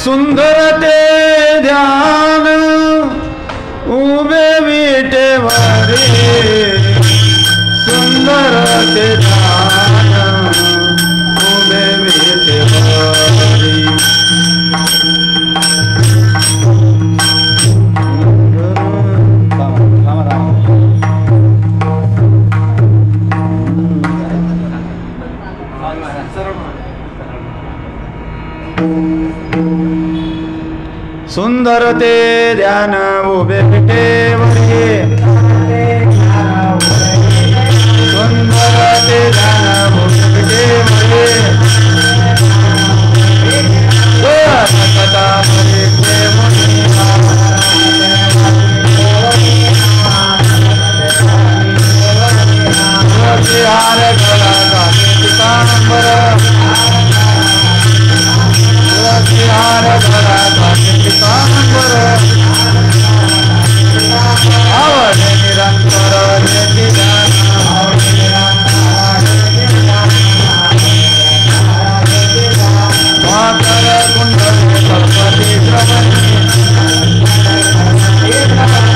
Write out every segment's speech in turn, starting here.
सुंदर ते ध्यान उभे विटेवरी सुंदर ते ध्यान उभे विटेवरी सुंदर ते ध्यान उभे विटेवरी सुंदर ते ध्यान उभे विटेवरी कथा मुनी हार गला पितांबर हार गला पितांबर आवड निरंतर मातर कुंडले सरस्वती श्रवणी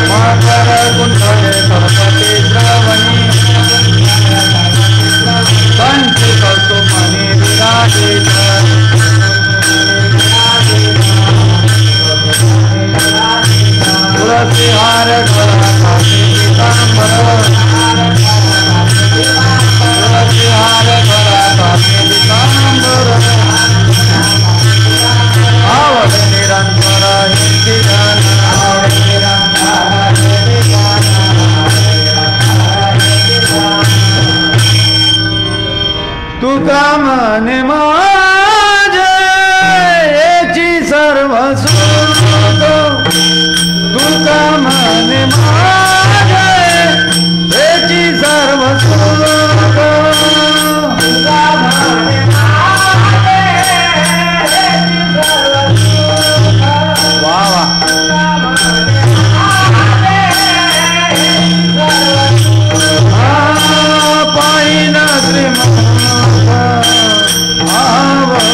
मातर कुंडले सरस्वती श्रवणी कंठी कौतुमणि विराजित तुलसी हार गला पितांबर तुलसी हार गला पितांबर आवड निरंतर हिंदी गान तुका मने माझे याची सर्व सुख तुका मने माझे याची सर्व सुख तुका मने माझे याची सर्व सुख वा वा पाहिना श्रीमंत आवड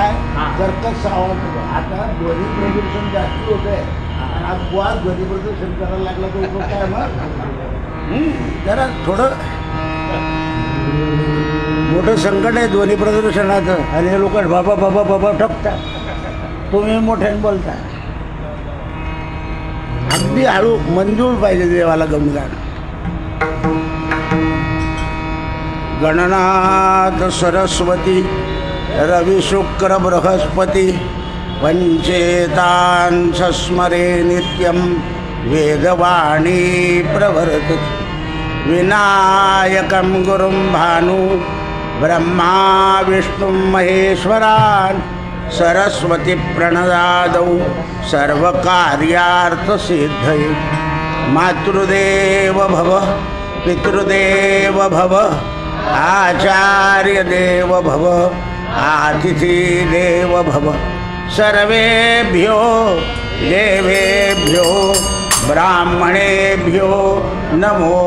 काय कर्कश आवाज होतो. आता ध्वनी प्रदूषण जास्त होत आहे आणि अपवाद ध्वनी प्रदूषण करायला लागला तो उपयोग काय मग जरा थोडं मोठं संकट आहे ध्वनी प्रदूषणाचं. आणि हे लोक बाबा बाबा बाबा ठपतात, तुम्ही मोठ्याने बोलता. अगदी हळू मंजूर पाहिजे देवाला गमगान. गणनाथ सरस्वती रवि शुक्र बृहस्पती पंचेतान् सस्मरे नित्यं वेदवाणी प्रवर्तते. विनायकं गुरुं भानु ब्रह्मा विष्णुं महेश्वरान् सरस्वती प्रणदादौ सर्वकार्यार्थसिद्धये. मातृदेव भव पितृदेव भव आचार्यदेव भव अतिथिदेव भव. सर्वेभ्यो देवेभ्यो ब्राह्मणेभ्यो नमो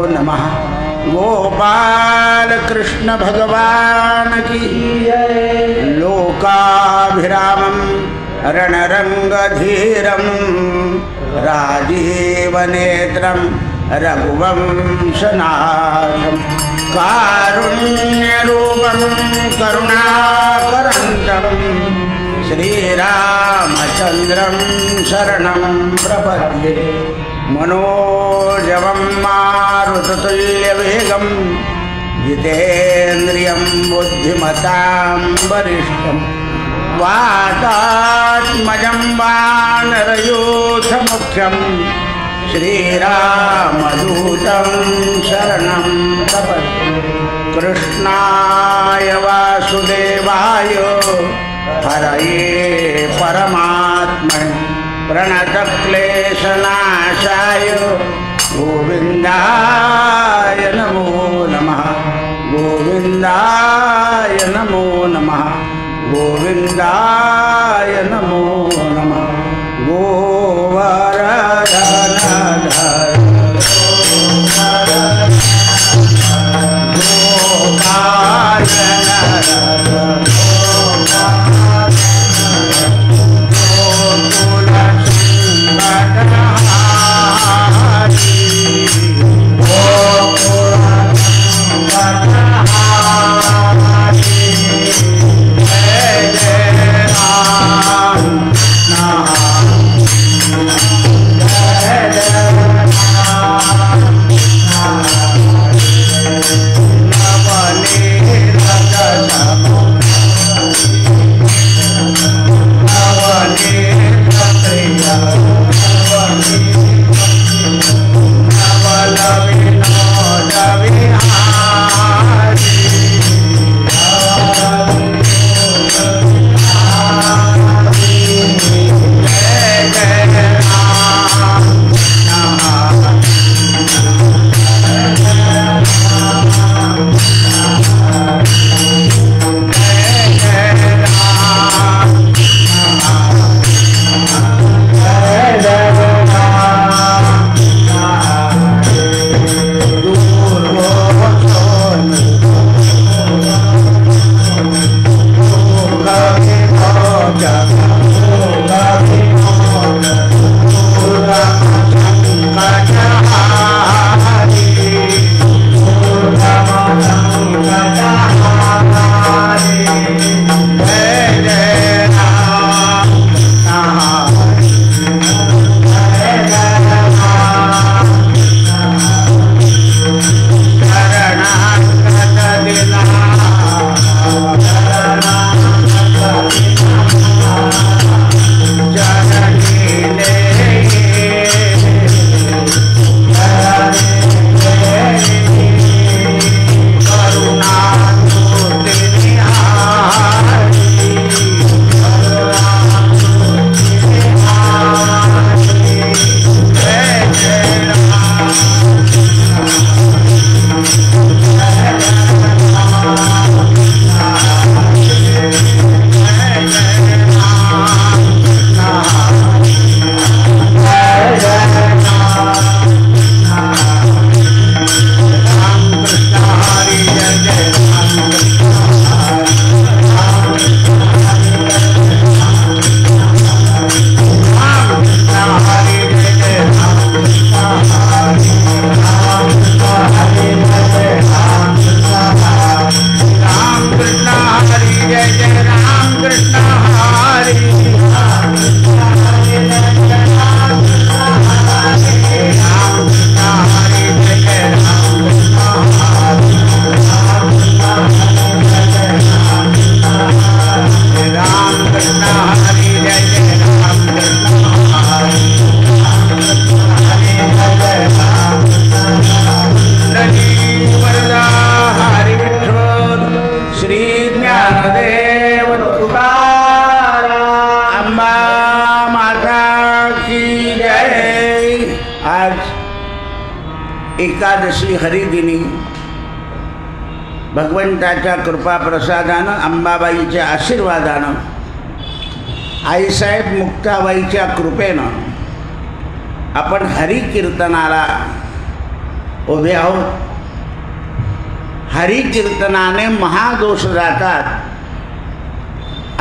नमः. गोपाल कृष्ण भगवान की लोकाभिरामं रणरंगधीरं राजीवनेत्रं रघुवंशनाथं कारुण्यरूपं करुणाकरन्तं श्रीरामचन्द्रं शरणं प्रपद्ये. मनोजवं मारुततुल्यवेगं जितेन्द्रियं बुद्धिमतां वरिष्ठं वातात्मजं वानरयूथमुख्यं श्रीरामदूतं शरणं प्रपद्ये. कृष्णाय वासुदेवाय हरये परमात्मने प्रणतक्लेशनाशाय गोविन्दाय नमो नमः. गोविन्दाय नमो नमः. गोविन्दाय नमो नमः. गोवर्धनधर जय राम कृष्ण हरे राम कृष्ण हरे जय राम कृष्ण हरे राम कृष्ण हरे जय राम कृष्ण हरे राम कृष्ण हरे जय राम कृष्ण हरे राम कृष्ण हरे जय राम कृष्ण हरे वरदा हरि विठ्ठल श्री ज्ञानदेव तुकाराम अंबा माता की जय। आज एकादशी हरिदिनी भगवंताच्या कृपा प्रसादानं अंबाबाईच्या आशीर्वादानं आईसाहेब मुक्ताबाईच्या कृपेनं आपण हरिकीर्तनाला उभे आहोत। हरिकीर्तनाने महादोष जातात।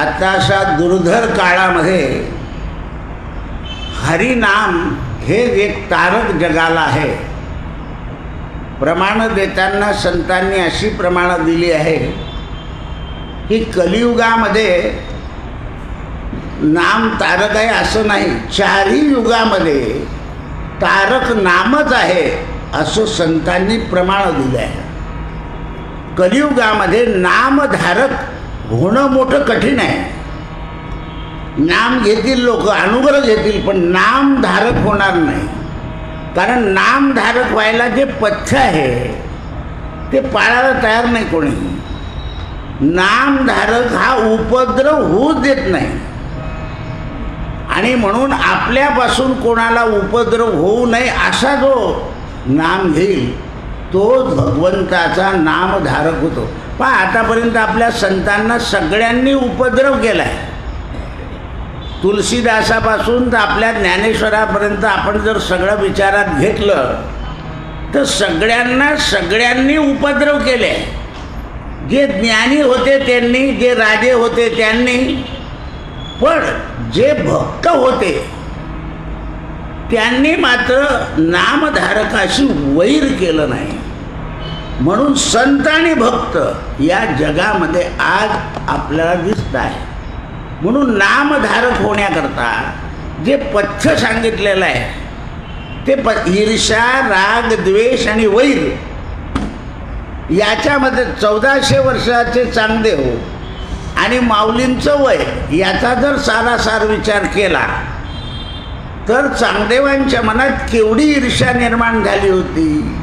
आताशा दुर्धर काळामध्ये हरिनाम हे एक तारक जगाला आहे। प्रमाण देताना संतांनी अशी प्रमाणं दिली आहे की कलियुगामध्ये नाम तारक आहे असं नाही, चारही युगामध्ये तारक नामच आहे असं संतांनी प्रमाण दिलं आहे। कलियुगामध्ये नामधारक होणं मोठं कठीण आहे। नाम घेतील लोक, अनुग्रह घेतील, पण नामधारक होणार नाही। कारण नामधारक व्हायला जे पथ्य आहे ते पाळायला तयार नाही कोणी। नामधारक हा उपद्रव होऊ देत नाही आणि म्हणून आपल्यापासून कोणाला उपद्रव होऊ नये असा जो नाम घेईल तो भगवंताचा नामधारक होतो। पण आतापर्यंत आपल्या संतांना सगळ्यांनी उपद्रव केला आहे। तुलसीदासापासून तर आपल्या ज्ञानेश्वरापर्यंत आपण जर सगळं विचारात घेतलं तर सगळ्यांनी उपद्रव केले। जे ज्ञानी होते त्यांनी, जे राजे होते त्यांनी, पण जे भक्त होते त्यांनी मात्र नामधारकाशी वैर केलं नाही। म्हणून संत आणि भक्त या जगामध्ये आज आपल्याला दिसत आहे। म्हणून नामधारक होण्याकरता जे पथ्य सांगितलेलं आहे ते ईर्ष्या, राग, द्वेष आणि वैर याच्यामध्ये 1400 वर्षाचे चांगदेव आणि माऊलींचं वय याचा जर सारासार विचार केला तर चांगदेवांच्या मनात केवढी ईर्ष्या निर्माण झाली होती।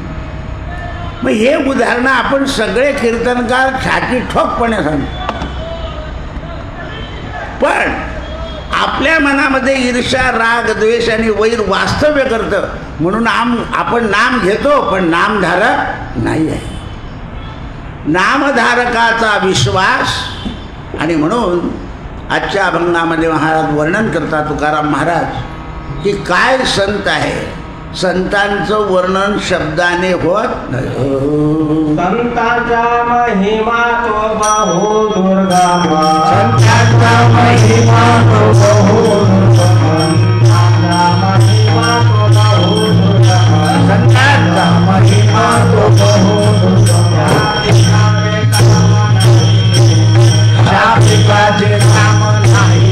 मग हे उदाहरणं आपण सगळे कीर्तनकार छाती ठोकपणे सांगतो, पण आपल्या मनामध्ये ईर्ष्या, राग, द्वेष आणि वैर वास्तव्य करतं। म्हणून आपण नाम घेतो पण नामधारक नाही आहे। नामधारकाचा विश्वास, आणि म्हणून आजच्या अभंगामध्ये महाराज वर्णन करतात तुकाराम महाराज की काय संत आहे। संतांचं वर्णन शब्दाने होत नाही। संतांचा महिमा तो बहु दुर्गम, संतांचा महिमा तो बहु दुर्गम, संतांचा महिमा तो बहु दुर्गम, शापिकाचे नाम नाही,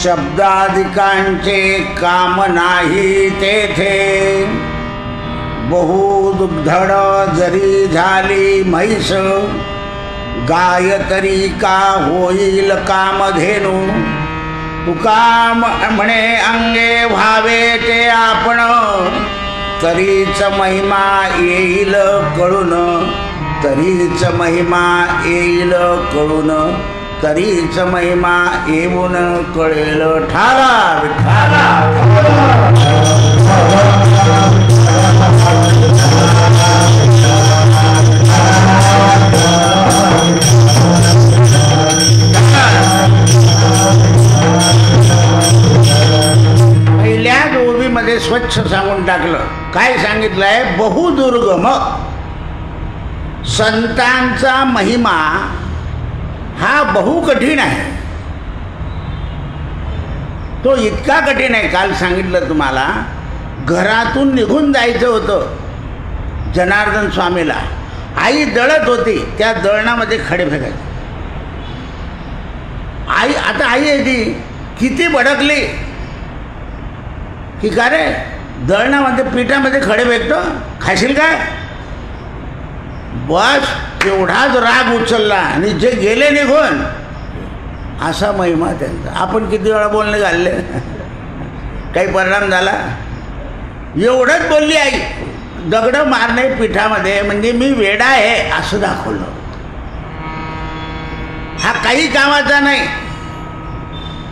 शब्दाधिकांचे काम नाही तेथे, बहु दुग्धड जरी झाली म्हैस, गाय तरी का होईल कामधेनू. तुका म्हणे अंगे व्हावे ते आपण, तरीच महिमा येईल कळून, तरीच महिमा येईल कळून, तरीच महिमा येऊन कळेल ठाला विठाला. पहिल्याच ओबीमध्ये स्वच्छ सांगून टाकलं. काय सांगितलंय? बहुदुर्गम. संतांचा महिमा हा बहु कठीण आहे. तो इतका कठीण आहे, काल सांगितलं तुम्हाला, घरातून निघून जायचं होतं जनार्दन स्वामीला. आई दळत होती, त्या दळणामध्ये खडे फेकायचे. आई आता आई आहे ती किती भडकली की का रे दळणामध्ये पिठामध्ये खडे फेकतो, खाशील काय? बस तेवढाच राग उचलला आणि जे गेले निघून. असा महिमा त्यांचा. आपण किती वेळा बोलणे घालले, काही परिणाम झाला? एवढंच बोलली आई, दगड मारणे पिठामध्ये म्हणजे मी वेडा आहे असं दाखवलं. हा काही कामाचा नाही.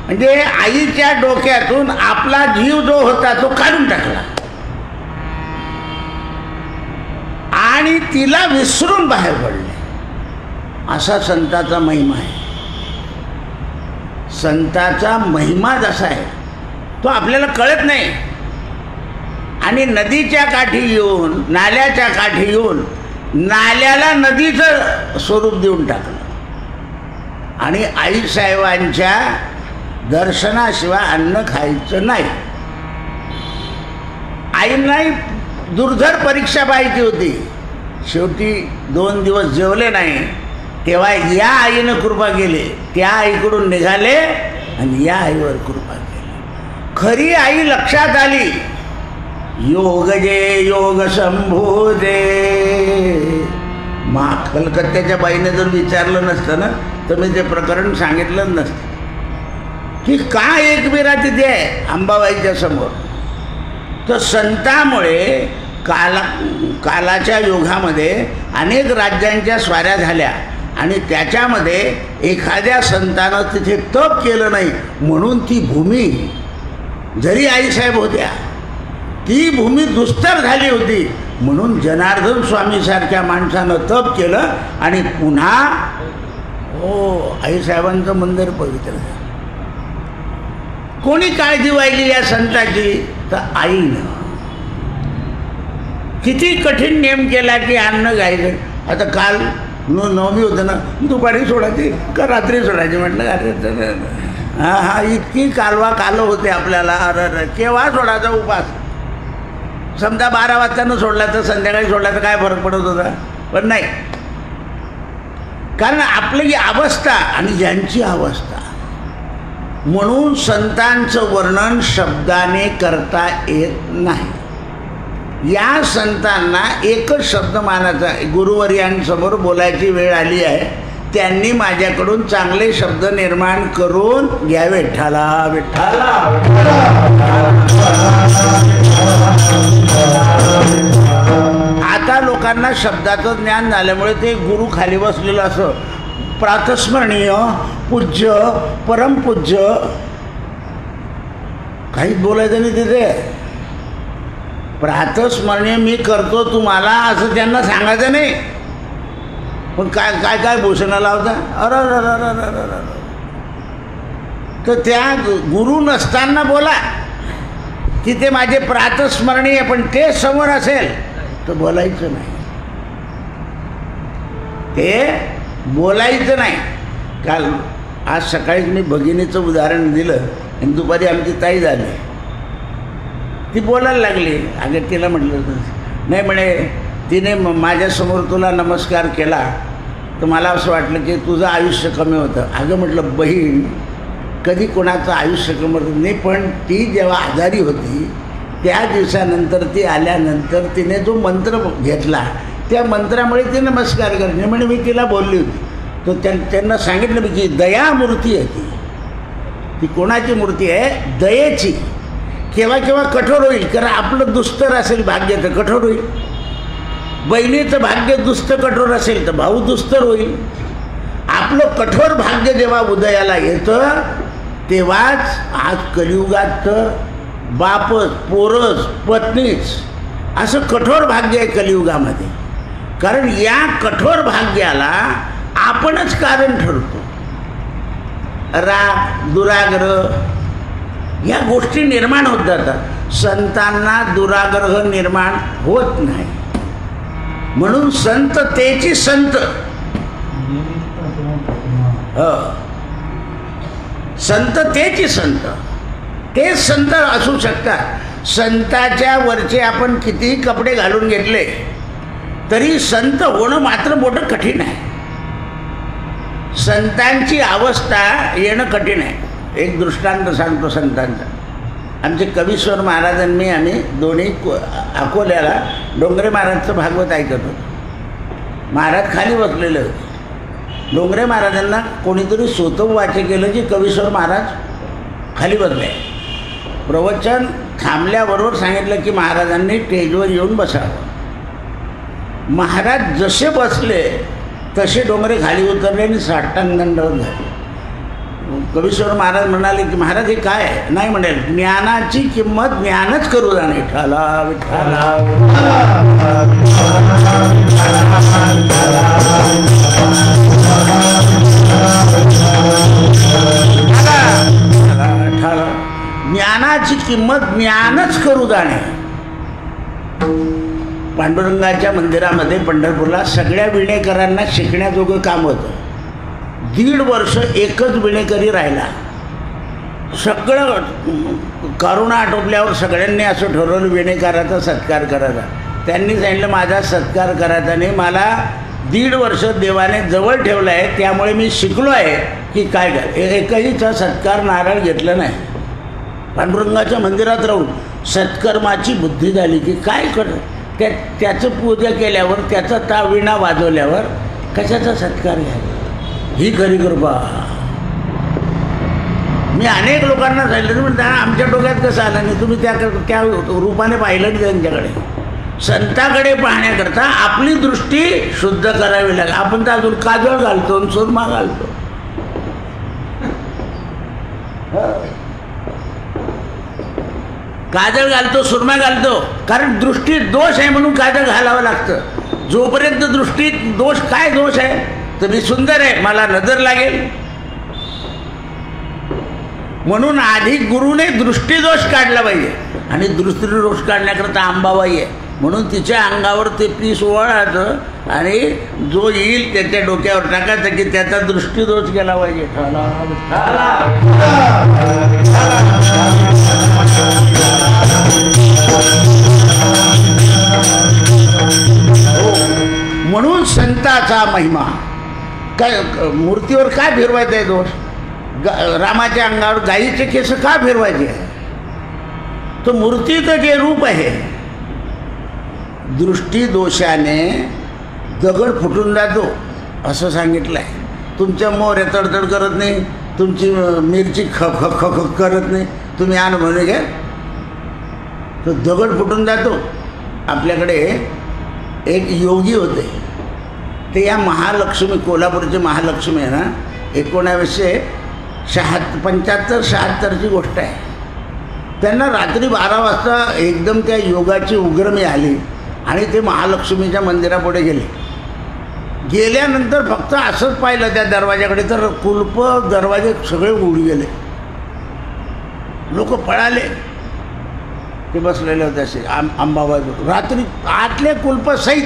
म्हणजे आईच्या डोक्यातून आपला जीव जो होता तो काढून टाकला आणि तिला विसरून बाहेर पडले. असा संताचा महिमा आहे. संताचा महिमा जसा आहे तो आपल्याला कळत नाही. आणि नदीच्या काठी येऊन, नाल्याच्या काठी येऊन नाल्याला नदीचं स्वरूप देऊन टाकलं. आणि आईसाहेबांच्या दर्शनाशिवाय अन्न खायचं नाही. आईंनाही दुर्धर परीक्षा पाहिजे होती. शेवटी 2 दिवस जेवले नाही, तेव्हा या आईनं कृपा केली. त्या आईकडून निघाले आणि या आईवर कृपा केली. खरी आई लक्षात आली. योग जे योग संभोजे. कलकत्त्याच्या बाईने जर विचारलं नसतं ना तर मी ते प्रकरण सांगितलं नसतं की का एक बिरा तिथे आहे अंबाबाईच्या समोर. तर संतामुळे कालाच्या युगामध्ये अनेक राज्यांच्या स्वाऱ्या झाल्या आणि त्याच्यामध्ये एखाद्या संतानं तिथे तप केलं नाही म्हणून ती भूमी, जरी आईसाहेब होत्या, ती भूमी दुस्तर झाली होती. म्हणून जनार्दन स्वामीसारख्या माणसानं तप केलं आणि पुन्हा आईसाहेबांचं मंदिर पवित्र झालं. कोणी काळजी वाहिली या संताची? तर आईनं. किती कठीण नियम केला की अन्न घ्यायचं. आता काल नवमी होतं ना, दुपारी सोडायची का रात्री सोडायची? म्हटलं अरे हा इतकी कालवा कालं होते आपल्याला. अरे केव्हा सोडायचा उपास? समजा 12 वाजतानं सोडला तर संध्याकाळी सोडला तर काय फरक पडत होता? पण नाही, कारण आपली अवस्था आणि ज्यांची अवस्था. म्हणून संतांचं वर्णन शब्दाने करता येत नाही. या संतांना एकच शब्द मानायचा. गुरुवर्यांसमोर बोलायची वेळ आली आहे. त्यांनी माझ्याकडून चांगले शब्द निर्माण करून घ्यावे. विठ्ठला विठ्ठला. आता लोकांना शब्दाचं ज्ञान झाल्यामुळे ते गुरु खाली बसलेलं असं प्रातस्मरणीय, पूज्य, परमपूज्य, काहीच बोलायचं नाही तिथे. प्रातस्मरणीय मी करतो तुम्हाला असं त्यांना सांगायचं नाही. पण काय काय काय भूषणं लावता? अरे तर त्या गुरु नसताना बोला की ते माझे प्रातस्मरणीय, पण ते समोर असेल तर बोलायचं नाही. ते बोलायचं नाही. काल आज सकाळीच मी भगिनीचं उदाहरण दिलं आणि दुपारी आमची ताई झाली. ती बोलायला लागली. अगं तिला म्हटलं नाही, म्हणे तिने माझ्यासमोर तुला नमस्कार केला तर मला असं वाटलं की तुझं आयुष्य कमी होतं. अगं म्हटलं बहीण, कधी कोणाचं आयुष्य कमवत नाही. पण ती जेव्हा आजारी होती त्या दिवसानंतर ती आल्यानंतर तिने जो मंत्र घेतला त्या मंत्रामुळे ती नमस्कार करणे. म्हणजे मी तिला बोलली होती तर त्यांना सांगितलं मी की दयामूर्ती आहे ती कोणाची मूर्ती आहे? दयेची. केव्हा केव्हा कठोर होईल, कारण आपलं दुस्तर असेल भाग्य तर कठोर होईल. बहिणीचं भाग्य दुस्त कठोर असेल तर भाऊ दुस्तर होईल. आपलं कठोर भाग्य जेव्हा उदयाला येतं तेव्हाच आज कलियुगात तर बापच पोरच पत्नीच असं कठोर भाग्य आहे कलियुगामध्ये. कारण या कठोर भाग्याला आपणच कारण ठरतो. राग दुराग्रह या गोष्टी निर्माण होत जातात. संतांना दुराग्रह निर्माण होत नाही. म्हणून संततेची संत संततेची संत तेच संत असू शकतात. संताच्या वरचे आपण कितीही कपडे घालून घेतले तरी संत होणं मात्र मोठं कठीण आहे. संतांची अवस्था येणं कठीण आहे. एक दृष्टांत सांगतो संतांचा. आमचे कवीश्वर महाराजांनी आम्ही दोन्ही अकोल्याला डोंगरे महाराजचं भागवत ऐकत होतो. महाराज खाली बसलेले होते. डोंगरे महाराजांना कोणीतरी सोतम वाच्य केलं की कवीश्वर महाराज खाली बसले. प्रवचन थांबल्याबरोबर सांगितलं की महाराजांनी स्टेजवर येऊन बसावं. महाराज जसे बसले तसे डोंगरे खाली उतरले आणि साष्टांगदंडवत झाले. कवीश्वर महाराज म्हणाले की महाराज हे काय आहे? नाही म्हणेल, ज्ञानाची किंमत ज्ञानच करू जाणे. विठ्ठला विठ्ठला ज्ञानाची किंमत ज्ञानच करू जाणे. पांडुरंगाच्या मंदिरामध्ये पंढरपूरला सगळ्या विणेकरांना शिकण्याजोगं काम होतं. 1.5 वर्ष एकच विणेकरी राहिला. सगळं करोना आटोपल्यावर सगळ्यांनी असं ठरवलं विणेकराचा सत्कार करायचा. त्यांनी सांगितलं माझा सत्कार करायचा नाही, मला 1.5 वर्ष देवाने जवळ ठेवलं आहे त्यामुळे मी शिकलो आहे की काय कर. एकहीचा सत्कार नारळ घेतलं नाही. पांडुरंगाच्या मंदिरात राहून सत्कर्माची बुद्धी झाली की काय कर त्याचं पूजा केल्यावर त्याचा तावीणा वाजवल्यावर कशाचा सत्कार घ्यायचा. ही खरी कृपा. मी अनेक लोकांना सांगितलं म्हणता आमच्या डोक्यात कसं आलं नाही. तुम्ही त्या रूपाने पाहिलं नाही. त्यांच्याकडे संताकडे पाहण्याकरता आपली दृष्टी शुद्ध करावी लागेल. आपण तर अजून काजळ घालतो सुरमा घालतो. काजळ घालतो सुरमा घालतो कारण दृष्टीत दोष आहे म्हणून काजळ घालावं लागतं. जोपर्यंत दृष्टीत दोष काय दोष आहे तर मी सुंदर आहे मला नजर लागेल म्हणून आधी गुरुने दृष्टीदोष काढला पाहिजे. आणि दृष्टीदोष काढण्याकरता अंबाबाई आहे म्हणून तिच्या अंगावर ते पीस ओवाळायचं आणि जो येईल त्याच्या डोक्यावर टाकायचं की त्याचा दृष्टीदोष गेला पाहिजे. म्हणून संताचा महिमा काय. मूर्तीवर काय फिरवायचं आहे दोष? रामाच्या अंगावर गायीचे केस का फिरवायचे? तो मूर्तीचं जे रूप आहे दृष्टीदोषाने दगड फुटून जातो असं सांगितलं आहे. तुमच्या मोहऱ्या तडतड करत नाही, तुमची मिरची ख ख ख ख करत नाही. तुम्ही अनुभव घ्या तो दगड फुटून जातो. आपल्याकडे एक योगी होते ते या महालक्ष्मी कोल्हापूरचे महालक्ष्मी आहे ना 1975-76ची गोष्ट आहे. त्यांना रात्री 12 वाजता एकदम त्या योगाची उग्रमी आली आणि ते महालक्ष्मीच्या मंदिरापुढे गेले. गेल्यानंतर फक्त असंच पाहिलं त्या दरवाजाकडे तर कुलप दरवाजे सगळे उघडी गेले. लोक पळाले. ते बसलेले होते असे अंबाबाई रात्री आतले कुलप सहित.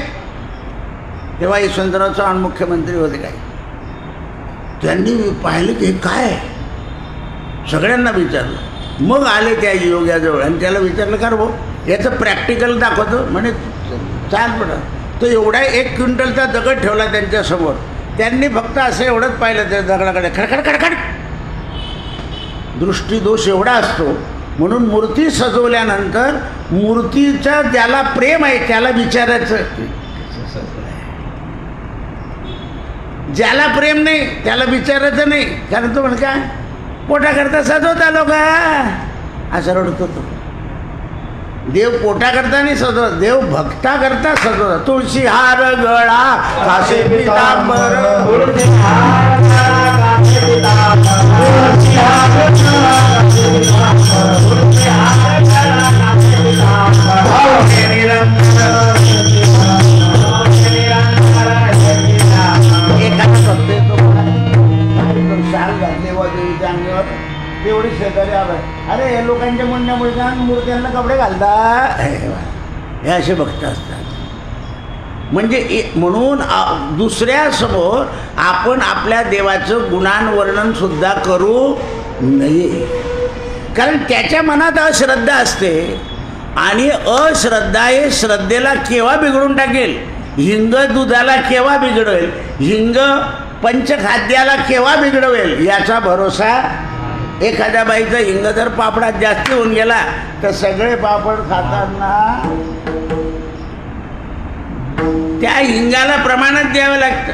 तेव्हा यशवंतराव चव्हाण मुख्यमंत्री होते काही. त्यांनी पाहिलं की हे काय. सगळ्यांना विचारलं. मग आले त्या योग्याजवळ आणि त्याला विचारलं का रे भाऊ याचं प्रॅक्टिकल दाखवतो. म्हणे चाल पडा. तो एवढा 1 क्विंटलचा दगड ठेवला त्यांच्यासमोर. त्यांनी फक्त असं एवढंच पाहिलं त्या दगडाकडे खडखड खडखड. दृष्टीदोष एवढा असतो. म्हणून मूर्ती सजवल्यानंतर मूर्तीचा ज्याला प्रेम आहे त्याला विचारायचं, ज्याला प्रेम नाही त्याला विचारायचं नाही. कारण तो म्हण काय पोटाकरता सजवता लोक असं रडतो तो. देव पोटाकरता नाही सजवत, देव भक्ताकरता सजवतात. तुळशी हार गळा कासे पितांबर, शाल घातले व देवीच्या अंगावर तेवढी शेजारी आवाज, अरे हे लोकांच्या म्हणण्यामुळे का मूर्त्यांना कपडे घालता, हे असे भक्त असतात. म्हणजे म्हणून दुसऱ्यासमोर आपण आपल्या देवाचं गुणांवर्णन सुद्धा करू नये. कारण त्याच्या मनात अश्रद्धा असते आणि अश्रद्धा हे श्रद्धेला केव्हा बिघडून टाकेल, हिंग दुधाला केव्हा बिघडवेल, हिंग पंचखाद्याला केव्हा बिघडवेल याचा भरोसा. एखाद्या बाईचा हिंग जर पापडात जास्ती होऊन गेला तर सगळे पापड खाताना त्या हिंगाला प्रमाणात द्यावं लागतं.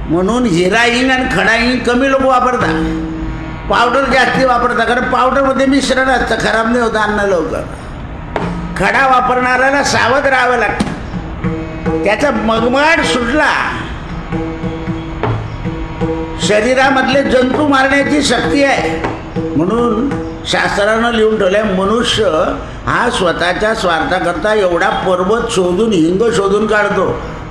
म्हणून हिरा हिंग आणि खडा हिंग कमी लोक वापरतात, पावडर जास्ती वापरतात. कारण पावडरमध्ये मिश्रण असतं, खराब नाही होतं अन्न लवकर. खडा वापरणाऱ्याला सावध राहावं लागतं. त्याचा मगमगाट सुटला, शरीरामधले जंतू मारण्याची शक्ती आहे. म्हणून शास्त्रानं लिहून ठेवलंय, मनुष्य हा स्वतःच्या स्वार्थाकरता एवढा पर्वत शोधून हिंग शोधून काढतो,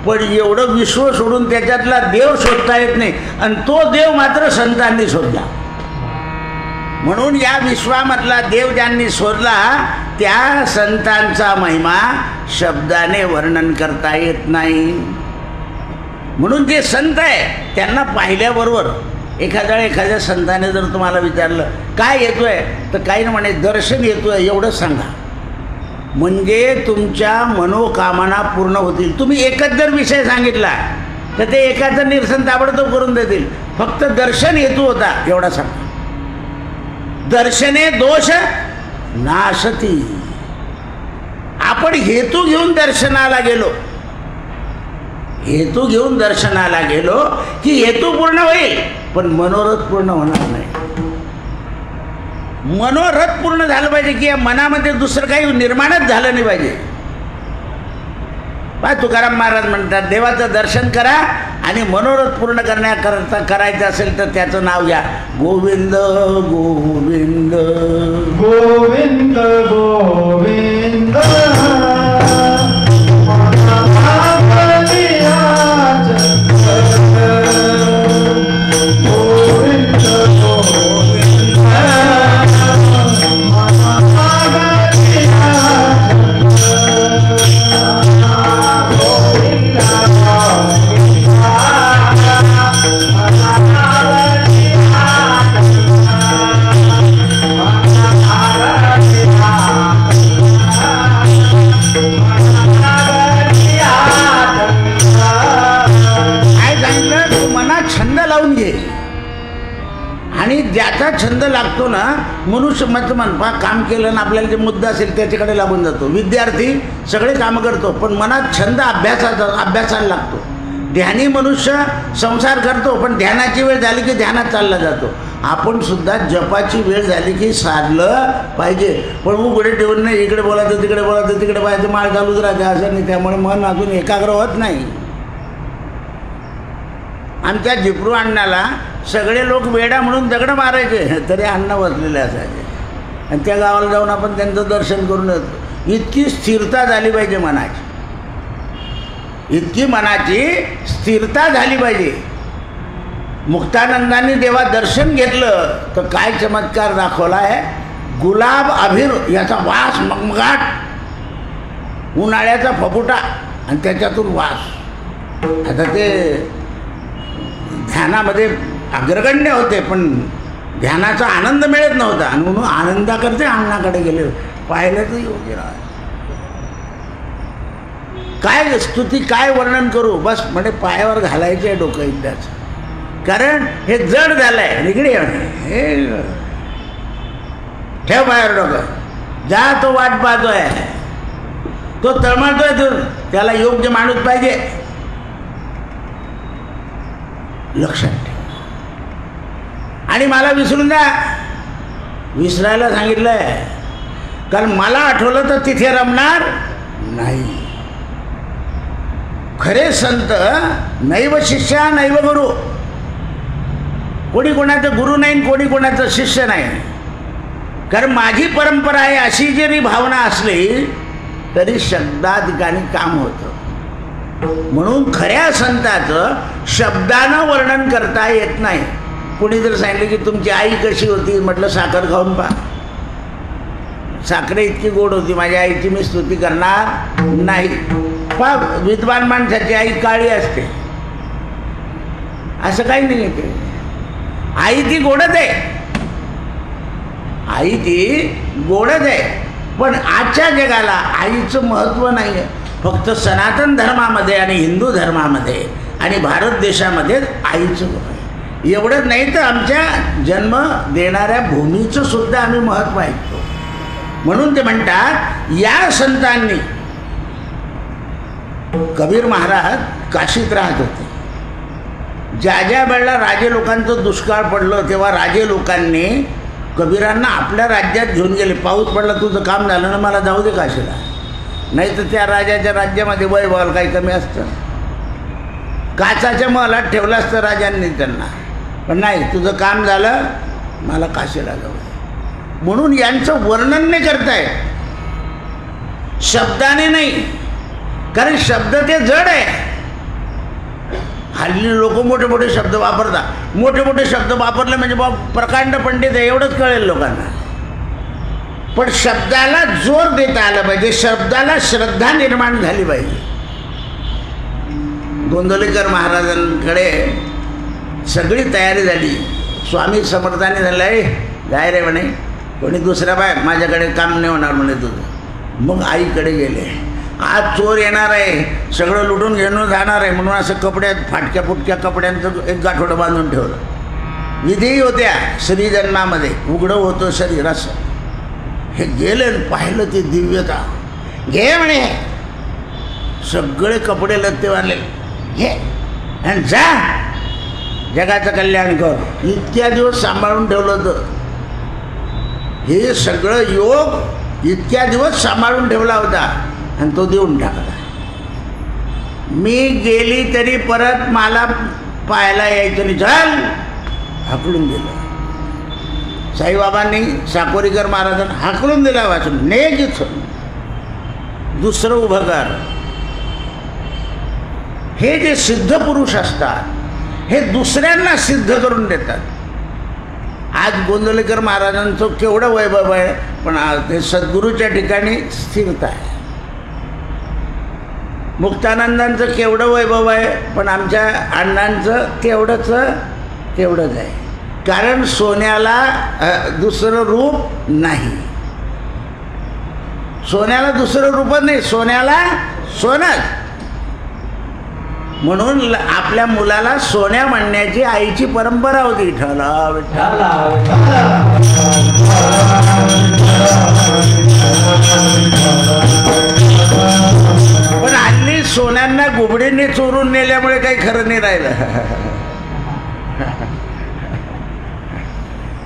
पण एवढं विश्व सोडून त्याच्यातला देव शोधता येत नाही. आणि तो देव मात्र संतांनी शोधला. म्हणून या विश्वामधला देव ज्यांनी शोधला त्या संतांचा महिमा शब्दाने वर्णन करता येत नाही. म्हणून जे संत आहे त्यांना पाहिल्याबरोबर एखाद्या संताने जर तुम्हाला विचारलं काय येतोय तर काही ना म्हणे दर्शन येतोय एवढं सांगा, म्हणजे तुमच्या मनोकामना पूर्ण होतील. तुम्ही एकच जर विषय सांगितला तर ते एकाचं निरसन ताबडतोब करून देतील. फक्त दर्शन हेतू होता एवढा सांगा. दर्शने दोष नाशती. आपण हेतू घेऊन दर्शनाला गेलो, हेतू घेऊन दर्शनाला गेलो की हेतू पूर्ण होईल पण मनोरथ पूर्ण होणार नाही. मनोरथ पूर्ण झालं पाहिजे की या मनामध्ये दुसरं काही निर्माणच झालं नाही पाहिजे. पहा तुकाराम महाराज म्हणतात देवाचं दर्शन करा आणि मनोरथ पूर्ण करण्याकरता करायचं असेल तर त्याचं नाव घ्या, गोविंद गोविंद गोविंद गोविंद आणि ज्याचा छंद लागतो ना, मनुष्य म्हणपा काम केलं ना आपल्याला जे मुद्दा असेल त्याच्याकडे लागून जातो. विद्यार्थी सगळे कामं करतो पण मनात छंद अभ्यासाला लागतो. ध्यानी मनुष्य संसार करतो पण ध्यानाची वेळ झाली की ध्यानात चालला जातो. आपण सुद्धा जपाची वेळ झाली की साधलं पाहिजे, पण उघडे ठेवून नाही इकडे बोलायचं तिकडे बोलायचं तिकडे पाहायचं माळ चालूच राहते असं नाही. त्यामुळे मन अजून एकाग्र होत नाही. आमच्या जिपरू अण्णाला सगळे लोक वेडा म्हणून दगड मारायचे तरी अण्णा बसलेले असायचे आणि त्या गावाला जाऊन आपण त्यांचं दर्शन करून येतो. इतकी स्थिरता झाली पाहिजे मनाची, इतकी मनाची स्थिरता झाली पाहिजे. मुक्तानंदांनी देवा दर्शन घेतलं तर काय चमत्कार दाखवला आहे. गुलाब अभिर याचा वास मगमगाट, उन्हाळ्याचा फपुटा आणि त्याच्यातून वास. आता ते ध्यानामध्ये अग्रगण्य होते पण ध्यानाचा आनंद मिळत नव्हता आणि म्हणून आनंदाकरते अण्णाकडे गेले. पाहिलं तर योगी राह काय स्तुती काय वर्णन करू, बस म्हणजे पायावर घालायचे डोकं एकदाच. कारण हे जड झालं आहे. इकडे हे ठेव बाहेर डोकं, जा तो वाट पाहतोय, तो तळमळतोय, तो त्याला योग्य माणूस पाहिजे. लक्षात ठेव. आणि मला विसरून जा, विसरायला सांगितलंय, कारण मला आठवलं तर तिथे रमणार नाही. खरे संत नैव शिष्या नैव गुरु, कोणी कोणाचं गुरु नाही, कोणी कोणाचं शिष्य नाही. कारण माझी परंपरा आहे अशी जरी भावना असली तरी शब्दाधिकाने काम होतं. म्हणून खऱ्या संताचं शब्दानं वर्णन करता येत नाही. कोणी जर सांगितलं की तुमची आई कशी होती, म्हटलं साखर खाऊन पहा, साखर इतकी गोड होती, माझ्या आईची मी स्तुती करणार नाही. पहा, विद्वान माणसाची आई काळी असते असं काही नाही. ते आई ती गोडच आहे, आई ती गोडच आहे. पण आजच्या जगाला आईचं महत्त्व नाही आहे. फक्त सनातन धर्मामध्ये आणि हिंदू धर्मामध्ये आणि भारत देशामध्ये आईचं महत्त्व आहे. एवढंच नाही तर आमच्या जन्म देणाऱ्या भूमीचं सुद्धा आम्ही महत्त्व ऐकतो. म्हणून ते म्हणतात या संतांनी, कबीर महाराज काशीत राहत होते. ज्या ज्या वेळेला राजे लोकांचं दुष्काळ पडलं तेव्हा राजे लोकांनी कबीरांना आपल्या राज्यात घेऊन गेले. पाऊस पडला, तुझं काम झालं ना, मला जाऊ दे काशीला. नाही तर त्या राजाच्या राज्यामध्ये वैभव काही कमी असतं. काचाच्या महलात ठेवलं असतं राजांनी त्यांना, पण नाही, तुझं काम झालं, मला काशीला जाऊ दे. म्हणून यांचं वर्णन नाही करताय, शब्दाने नाही, कारण शब्द ते जड आहे. हल्ली लोक मोठे मोठे शब्द वापरतात. मोठे मोठे शब्द वापरले म्हणजे बाबा प्रकांड पंडित आहे एवढंच कळेल लोकांना. पण शब्दाला जोर देता आला पाहिजे, शब्दाला श्रद्धा निर्माण झाली पाहिजे. गोंदवलेकर महाराजांकडे सगळी तयारी झाली. स्वामी समर्थाने झालं, जाय रे म्हणे, कोणी दुसऱ्या बाय, माझ्याकडे काम नाही होणार म्हणे तुझं. मग आईकडे गेले. आज चोर येणार आहे, सगळं लुटून घेऊन जाणार आहे, म्हणून असं कपड्यात फाटक्या फुटक्या कपड्यांचं एक गाठोडं बांधून ठेवलं. विधीही होत्या श्रीजन्मामध्ये, उघडं होतं शरीर असं. हे गेले, पाहिलं ते दिव्यता. घे म्हणे, सगळे कपडे लत्ते बांधले, घे आणि जा, जगाचं कल्याण कर. इतक्या दिवस सांभाळून ठेवलं होतं. हे सगळं योग इतक्या दिवस सांभाळून ठेवला होता आणि तो देऊन टाकला. मी गेली तरी परत मला पाहायला यायचं नाही, चल, हाकलून दिलं. साईबाबांनी साकोरीकर महाराजांना हाकलून दिला वाचून, नेक इथून, दुसरं उभं कर. हे जे सिद्ध पुरुष असतात हे दुसऱ्यांना सिद्ध करून देतात. आज गोंदवलेकर महाराजांचं केवढं वैभव आहे, पण ते सद्गुरूच्या ठिकाणी स्थिरता आहे. मुक्तानंदांचं केवढं वैभव आहे, पण आमच्या अण्णांचं तेवढंच आहे. कारण सोन्याला दुसरं रूप नाही, सोन्याला दुसरं रूपच नाही, सोन्याला सोनंच. म्हणून आपल्या मुलाला सोन्या म्हणण्याची आईची परंपरा होती. ठला पण हल्ली सोन्यांना गुबडीने चोरून नेल्यामुळे काही खरं नाही राहिलं.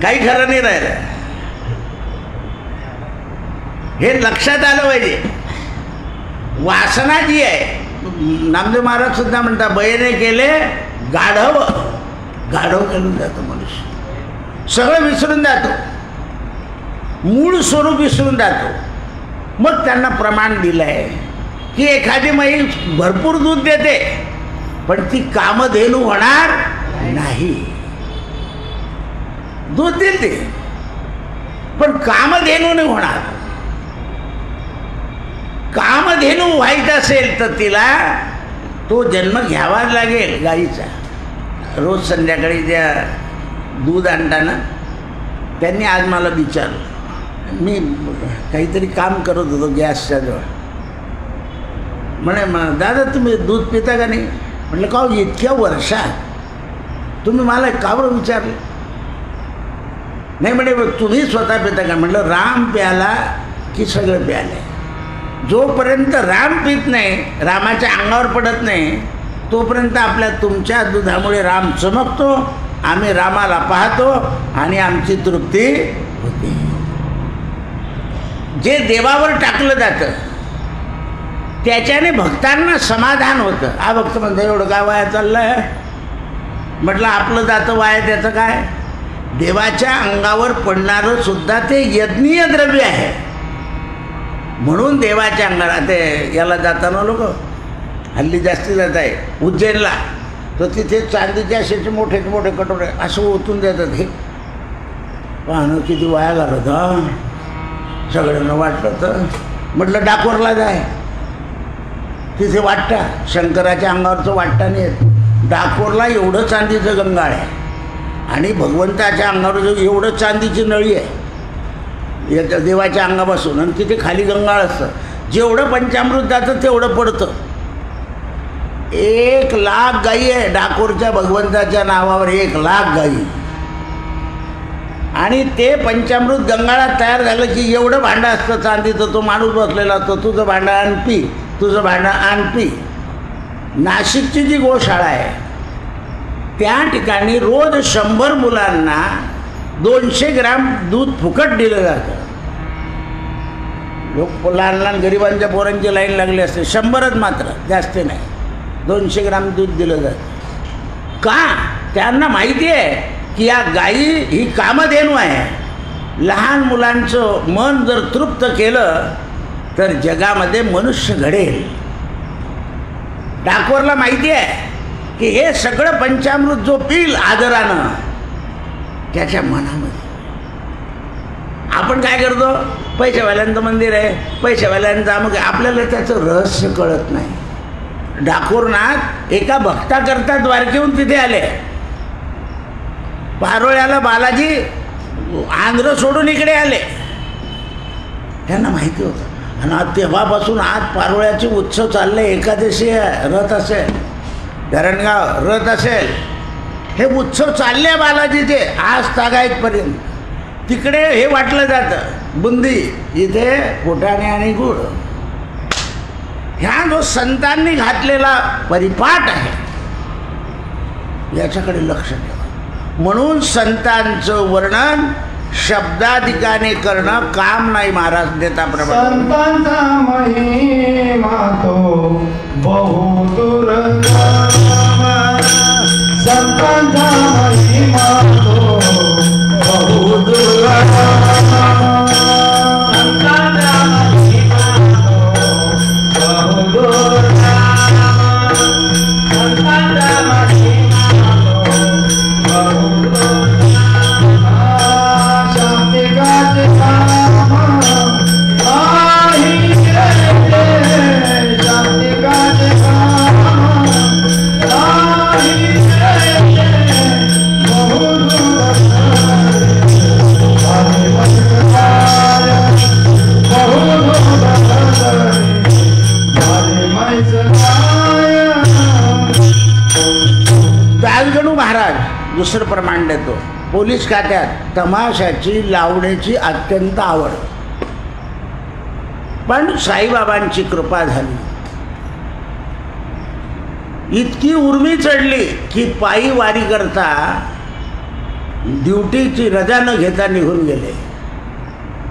काही खरं नाही राहिलं. हे लक्षात आलं पाहिजे. वासना जी आहे, नामदेव महाराज सुद्धा म्हणतात, बयने केले गाढव, गाढव केलून जातो मनुष्य, सगळं विसरून जातो, मूळ स्वरूप विसरून जातो. मग त्यांना प्रमाण दिलं आहे की एखादी म्हैस भरपूर दूध देते पण ती कामधेनू होणार नाही. दूध देते पण कामधेनू नाही होणार. कामधेनू व्हायचं असेल तर तिला तो जन्म घ्यावाच लागेल गाईचा. रोज संध्याकाळी त्या दूध आणताना त्यांनी आज मला विचारलं, मी काहीतरी काम करत होतो गॅसच्या जवळ, म्हणे दादा तुम्ही दूध पिता का नाही? म्हटलं का इतक्या वर्षात तुम्ही मला का बरं विचारलं? नाही म्हणे तुम्ही स्वतः पिता का? म्हटलं राम प्याला की सगळं प्याले. जोपर्यंत राम पित नाही, रामाच्या अंगावर पडत नाही, तोपर्यंत आपल्या तुमच्या दुधामुळे राम चमकतो, आम्ही रामाला पाहतो आणि आमची तृप्ती होते. जे देवावर टाकलं जातं त्याच्याने भक्तांना समाधान होतं. हा भक्त म्हणतो एवढं काय वाया चाललंय? म्हटलं आपलं जातं वाया, त्याचं काय? देवाच्या अंगावर पडणारं सुद्धा ते यज्ञीय द्रव्य आहे. म्हणून देवाच्या अंगाला ते याला जाताना लोक हल्ली जास्ती जात आहे उज्जैनला, तर तिथे चांदीचे असे मोठे मोठे कटोरे असं ओतून देतात. हे पाहणं किती वाया घालत. हां सगळ्यांना वाटलं तर म्हटलं डाकोरला जाय, तिथे वाटता शंकराच्या अंगावरचं वाटता नाही येत. डाकोरला एवढं चांदीचं गंगाळ आहे आणि भगवंताच्या अंगावर एवढं चांदीची नळी आहे याच्या देवाच्या अंगापासून, आणि तिथे खाली गंगाळ असतं. जेवढं पंचामृत जातं तेवढं पडतं. 1,00,000 गायी आहे डाकोरच्या भगवंताच्या नावावर, 1,00,000 गायी. आणि ते पंचामृत गंगाळात तयार झालं की एवढं भांडं असतं चांदीचं, तो माणूस बसलेला असतो, तुझं भांडं आण पी, तुझं भांडं आण पी. नाशिकची जी गोशाळा आहे त्या ठिकाणी रोज 100 मुलांना 200 ग्राम दूध फुकट दिलं जातं. लोक लहान लहान गरिबांच्या पोरांची लाईन लागली असते, 100च मात्र, जास्त नाही. 200 ग्राम दूध दिलं जातं. का? त्यांना माहिती आहे की या गायी ही कामधेनू आहे. लहान मुलांचं मन जर तृप्त केलं तर जगामध्ये मनुष्य घडेल. डाकोरला माहिती आहे की हे सगळं पंचामृत जो पिल आदरानं त्याच्या मनामध्ये. आपण काय करतो? पैशावाल्यांचं मंदिर आहे, पैशावाल्यांचं अमुक, आपल्याला त्याचं रहस्य कळत नाही. डाकोरनाथ एका भक्ताकरता द्वारकेहून तिथे आले. पारोळ्याला बालाजी आंध्र सोडून इकडे आले, त्यांना माहिती होतं. आणि आज तेव्हापासून आज पारोळ्याचे उत्सव चालले. एकादशी रथ असेल, धरणगाव रथ असेल, हे उत्सव चालले बालाजीचे आज तागायतपर्यंत. तिकडे हे वाटलं जातं बुंदी, इथे फुटाणे आणि गुळ. ह्या जो संतांनी घातलेला परिपाठ आहे याच्याकडे लक्ष ठेवा. म्हणून संतांचं वर्णन शब्दाधिकाने करणं काम नाही. महाराज देता प्रमाण संतांचा महिमा तो बहुदूर, संतांचा महिमा तो बहुदूर, संतांचा महिमा तो बहुदूर, संतांचा महिमा तो बहुदूर. शांतिकाचे काम नाही रे, शांतिकाचे काम नाही रे, बहुदूर दासगणू महाराज दुसरं प्रमाण देतो. पोलीस खात्यात तमाशाची लावण्याची अत्यंत आवड. पण साईबाबांची कृपा झाली, इतकी उर्मी चढली की पायी वारी करता ड्युटीची रजा न घेता निघून गेले.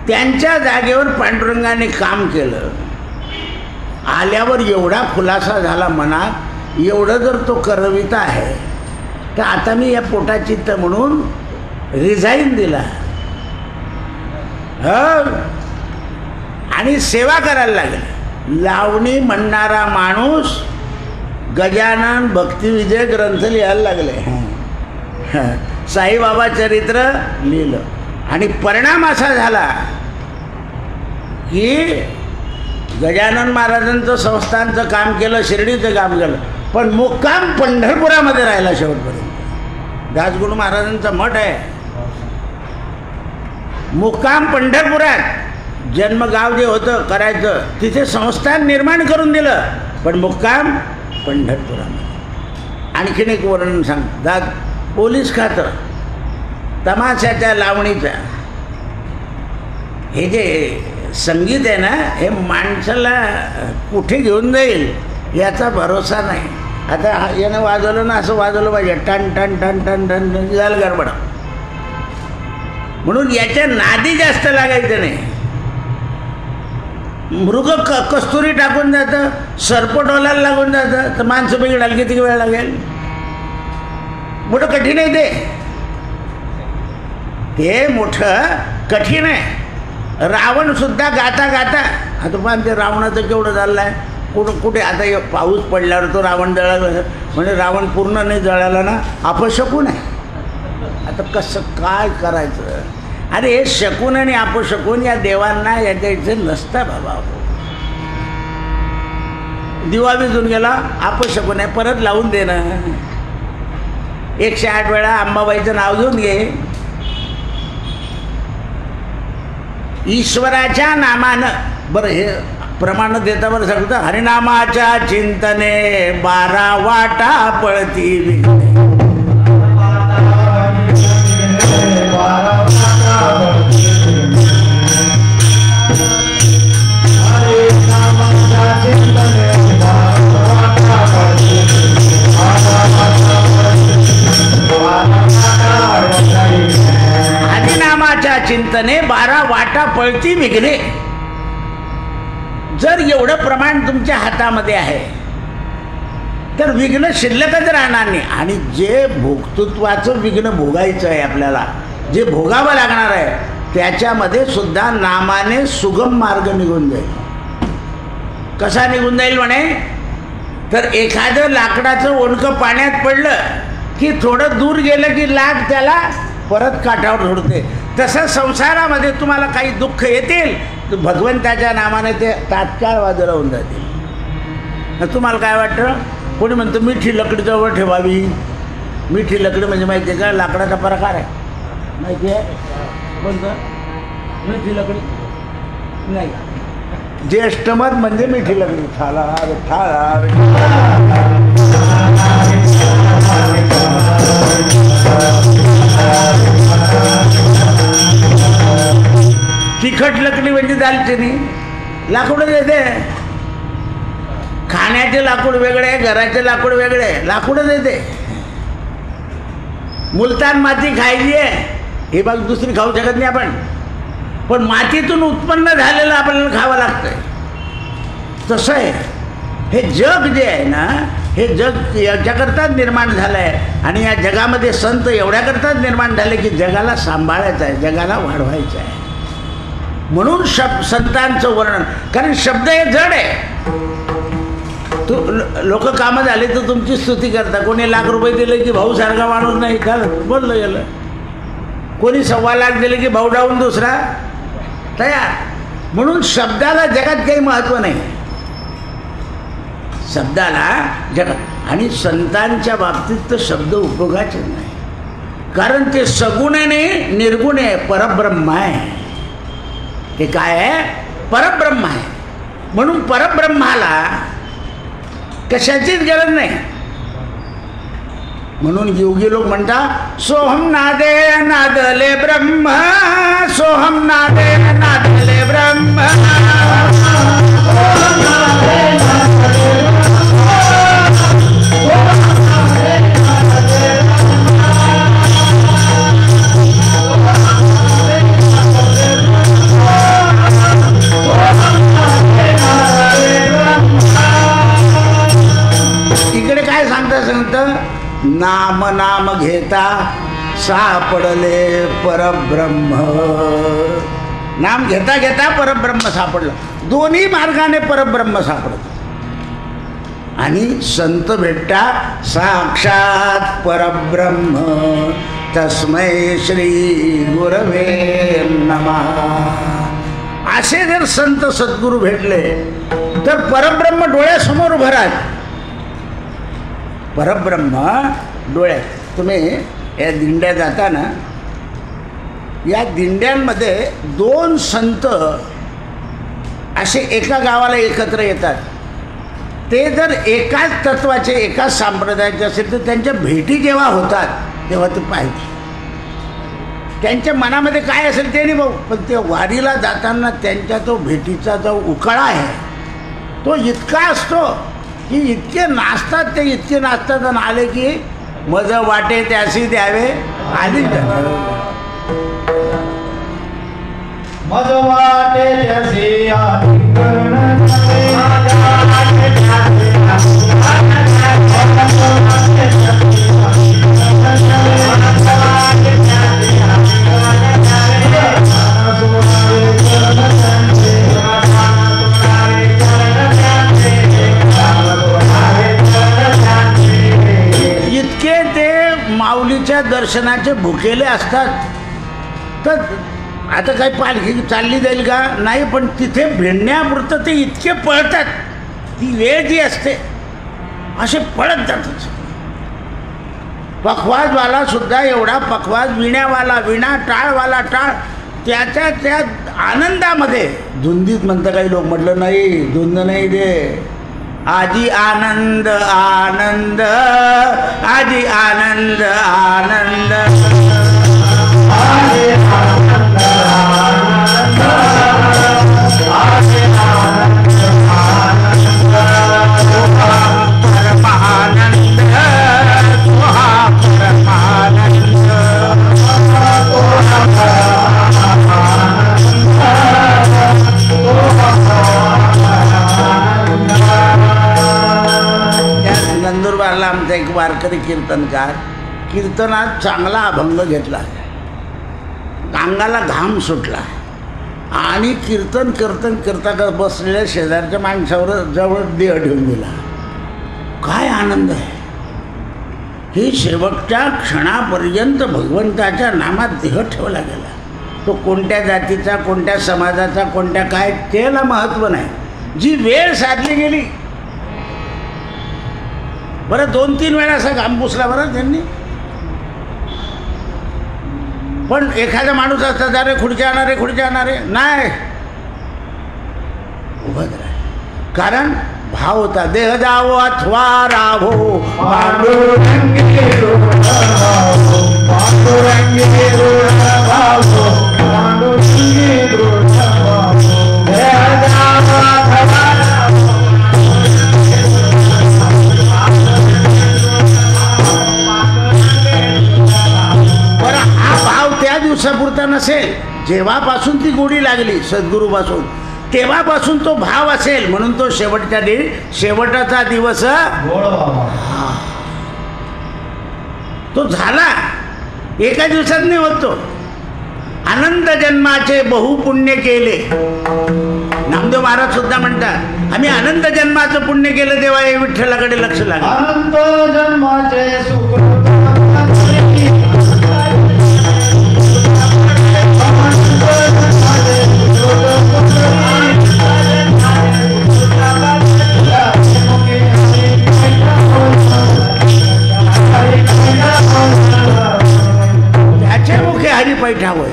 त्यांच्या जागेवर पांडुरंगाने काम केलं. आल्यावर एवढा खुलासा झाला मनात, एवढं जर तो करविता आहे तर आता मी या पोटाचित्त म्हणून रिझाईन दिला आणि सेवा करायला लागले. लावणी म्हणणारा माणूस गजानन भक्तिविजय ग्रंथ लिहायला लागले. साईबाबा चरित्र लिहिलं आणि परिणाम असा झाला की गजानन महाराजांचं संस्थानचं काम केलं, शिर्डीचं काम केलं, पण मुक्काम पंढरपुरामध्ये राहिला शेवटपर्यंत. दासगणू महाराजांचा मठ आहे, मुक्काम पंढरपुरात. जन्मगाव जे होतं करायचं तिथे संस्थान निर्माण करून दिलं, पण मुक्काम पंढरपुरामध्ये. आणखीन एक वर्णन सांग. पोलीस खातं तमाशाच्या लावणीचा हे जे संगीत आहे ना, हे माणसाला कुठे घेऊन जाईल याचा भरोसा नाही. आता यानं वाजवलं ना, असं वाजवलं पाहिजे, टन टन टन टन टन टन, झालं गडबड. म्हणून याच्या नादी जास्त लागायचं नाही. मृग कस्तुरी टाकून जातं, सर्प डोलायला लागून जातं, तर माणसं बिघडाल किती वेळ लागेल. मोठं कठीण आहे ते मोठं कठीण आहे. रावण सुद्धा गाता गाता, आता पण ते रावणाचं केवढं झालं आहे. कुठे आता पाऊस पडल्यावर तो रावण जळाला, म्हणजे रावण पूर्ण नाही जळाला ना, अपशकुन आहे. आता कसं काय करायचं. अरे हे शकून आणि अपशकुन या देवांना याच्या इथे नसतं बाबा. दिवा विजून गेला, अपशकुन आहे, परत लावून दे ना. 108 वेळा अंबाबाईचं नाव घेऊन घे. ईश्वराच्या नामानं बरं हे प्रमाण देता बरं सांगतं. हरिनामाच्या चिंतने 12 वाटा पळती. हरिनामाच्या चिंतने 12 वाटा पळती विघ्ने. जर एवढं प्रमाण तुमच्या हातामध्ये आहे तर विघ्न शिल्लकच राहणार नाही. आणि जे भोक्तृत्वाचं विघ्न भोगायचं आहे आपल्याला, जे भोगावं लागणार आहे, त्याच्यामध्ये सुद्धा नामाने सुगम मार्ग निघून जाईल. कसा निघून जाईल म्हणे, तर एखादं लाकडाचं ओंडकं पाण्यात पडलं की थोडं दूर गेलं की लाग त्याला परत काठावर सोडते. तसं संसारामध्ये तुम्हाला काही दुःख येतील, तर भगवंताच्या नामाने ते तात्काळ बाजूला होऊन जातील. तुम्हाला काय वाटतं, कोणी म्हणतं मिठी लकडी जवळ ठेवावी. मिठी लकडी म्हणजे माहिती आहे का, लाकडाचा प्रकार आहे माहिती आहे कोणतं. मिठी लकडी नाही, ज्येष्ठमत म्हणजे मिठी लकडी. ठाला तिखट लकडी म्हणजे दालचिनी. लाकूड देते, खाण्याचे लाकूड वेगळे, घराचे लाकूड वेगळे, लाकूड देते. मुलतान माती खायची आहे, हे बघ दुसरी खाऊ शकत नाही आपण, पण मातीतून उत्पन्न झालेलं आपल्याला खावं लागतंय. तसं आहे हे जग जे आहे ना, हे जग याच्याकरताच निर्माण झालं आहे. आणि या जगामध्ये संत एवढ्याकरताच निर्माण झाले की जगाला सांभाळायचं आहे, जगाला वाढवायचं आहे. म्हणून संतांचं वर्णन, कारण शब्द हे जड आहे. लोक कामं झाले तर तुमची स्तुती करता. कोणी लाख रुपये दिले की भाऊ सारखा माणूस नाही का बोललं गेलं. कोणी 1.25 लाख दिले की भाऊ डाऊन दुसरा तयार. म्हणून शब्दाला जगात काही महत्त्व नाही, शब्दाला जगात. आणि संतांच्या बाबतीत तर शब्द उपयोगाचे नाही, कारण ते सगुण नाही, निर्गुण आहे, परब्रह्म आहे. ते काय आहे, परब्रह्म आहे. म्हणून परब्रह्माला कशाचीच गरज नाही. म्हणून योगी लोक म्हणतात, सोहम नादे नादले ब्रह्म, सोहम नादे नादले ब्रह्म. इकडे काय सांगतं, नाम नाम घेता सापडले परब्रह्म. नाम घेता घेता परब्रह्म सापडलं. दोन्ही मार्गाने परब्रह्म सापडत. आणि संत भेटता साक्षात परब्रह्म. तस्मै श्री गुरवे नमः. असे जर संत सद्गुरू भेटले तर परब्रह्म डोळ्यासमोर उभं राहत. परब्रह्म डोळ्यात. तुम्ही या दिंड्या जाता ना, या दिंड्यांमध्ये 2 संत असे एका गावाला एकत्र येतात. ते जर एकाच तत्वाचे, एकाच संप्रदायाचे असेल तर त्यांच्या भेटी जेव्हा होतात तेव्हा ते पाहिजे. त्यांच्या मनामध्ये काय असेल ते नाही भाऊ, पण ते वारीला जाताना त्यांच्या तो भेटीचा जो उकाळा आहे तो इतका असतो की इतके नाचतात ते, इतके नाचतात आणि आले की मज वाटे त्याशी द्यावे आली मज वाटे त्यासी इतके ते माऊलीच्या दर्शनाचे भुकेले असतात. तर आता काही पालखी चालली जाईल का नाही, पण तिथे भिडण्यापुरतं ते इतके पळतात. ती वेळ जी असते असे पळत जातात. पखवाजवाला सुद्धा एवढा पखवाज, विण्यावाला विणा, टाळवाला टाळ, त्याच्या त्या आनंदामध्ये धुंदीत म्हणतं काही लोक, म्हटलं नाही धुंद नाही दे, आजी आनंद आनंद, आजी आनंद आनंद, आजी आनंद आनंद, आजी आनंद आनंद, परमानंद तुहा परमानंद, नंदुरबारला आमचा एक वारकरी कीर्तनकार कीर्तनात चांगला अभंग घेतला, अंगाला घाम सुटला आणि कीर्तन करता बसलेल्या शेजारच्या माणसावर जवळ देह ठेवून दिला. काय आनंद आहे! ही शेवटच्या क्षणापर्यंत भगवंताच्या नामात देह ठेवला गेला. तो कोणत्या जातीचा, कोणत्या समाजाचा, कोणत्या काय त्याला महत्त्व नाही, जी वेळ साधली गेली. बरं 2-3 वेळा असा घाम पुसला बरं त्यांनी. पण एखादा माणूस असतात, अरे खुर्च्या आणणारे खुर्च्या आणणारे नाही, उभं राहा. कारण भाव होता, देह जावो अथवा राहो पांडुरंगी रुढावो, पांडुरंगी रुढावो, पांडुरंगी रुढावो, देह जावो अथवा राहो. बरं हा भाव त्या दिवसापुरता नसेल, जेव्हापासून ती गोडी लागली सद्गुरूपासून तेव्हापासून तो भाव असेल, म्हणून तो शेवटाचा दिवस तो झाला. एका दिवसात नाही होत तो. अनंत जन्माचे बहुपुण्य केले. नामदेव महाराज सुद्धा म्हणतात, आम्ही अनंत जन्माचं पुण्य केलं तेव्हा हे विठ्ठलाकडे लक्ष लागलं. अनंत जन्माचे सुख त्याच्या मुखे हरिपैठा होय.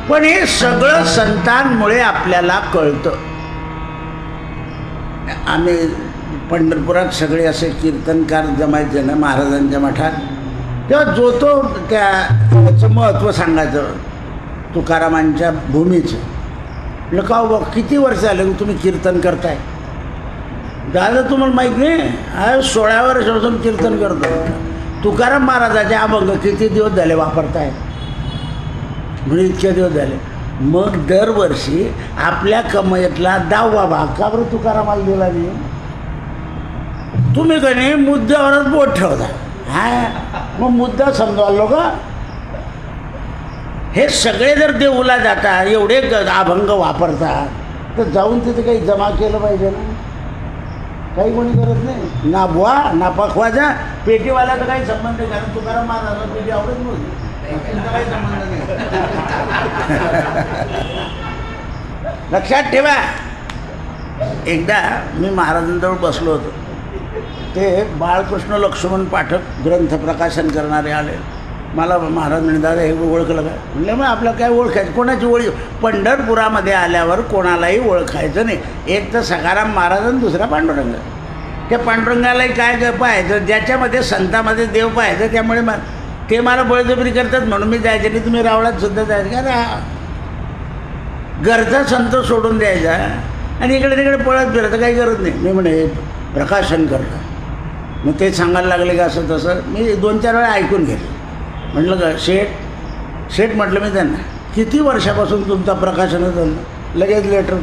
पण हे सगळं संतांमुळे आपल्याला कळतं. आम्ही पंढरपुरात सगळे असे कीर्तनकार जमायचे ना महाराजांच्या मठात, तेव्हा जो तो त्याचं महत्त्व सांगायचं तुकारामांच्या भूमीचं. म्हटलं का बघ किती वर्ष झाले तुम्ही कीर्तन करताय? दादा तुम्हाला माहीत नाही, 16 वर्षापासून कीर्तन करतो. तुकाराम महाराजाचे अभंग किती दिवस झाले वापरताय? म्हणजे इतके दिवस झाले. मग दरवर्षी आपल्या कमाईतला 10वा भाग का बरं तुकारामाला दिला नाही? तुम्ही का नाही मुद्द्यावरच बोट ठेवता. मग मुद्दा समजावलो का? हे सगळे जर देऊला जातात, एवढे अभंग वापरतात, तर जाऊन तिथे काही जमा केलं पाहिजे ना. काही कोणी करत नाही, ना बुवा ना पखवाजा. पेटीवाल्याचा काही संबंध नाही, कारण तुकाराम महाराजांना पेटी आवडत नव्हती, काही संबंध नाही. लक्षात ठेवा. एकदा मी महाराजांजवळ बसलो होतो. ते बाळकृष्ण लक्ष्मण पाठक ग्रंथ प्रकाशन करणारे आले. मला महाराज म्हणे, दादा हे ओळखलं काय? म्हणलं मग आपल्याला काय ओळखायचं? कोणाची ओळख? पंढरपुरामध्ये आल्यावर कोणालाही ओळखायचं नाही. एक तर सखाराम महाराज आणि दुसरा पांडुरंग. त्या पांडुरंगालाही काय पाहायचं? ज्याच्यामध्ये संतामध्ये देव पाहायचं. त्यामुळे ते मला बळजबरी करतात म्हणून मी जायचे नाही, तुम्ही रावळात सुद्धा जायचं का रा घरचा संत सोडून द्यायचा आणि इकडे तिकडे पळत फिरायचं काही गरज नाही. मी म्हणे प्रकाशन करतं, मग ते सांगायला लागले का असं तसं. मी 2-4 वेळा ऐकून घेतलं. म्हटलं का शेठ म्हटलं मी त्यांना, किती वर्षापासून तुमचा प्रकाशन झालं? लगेच लेटर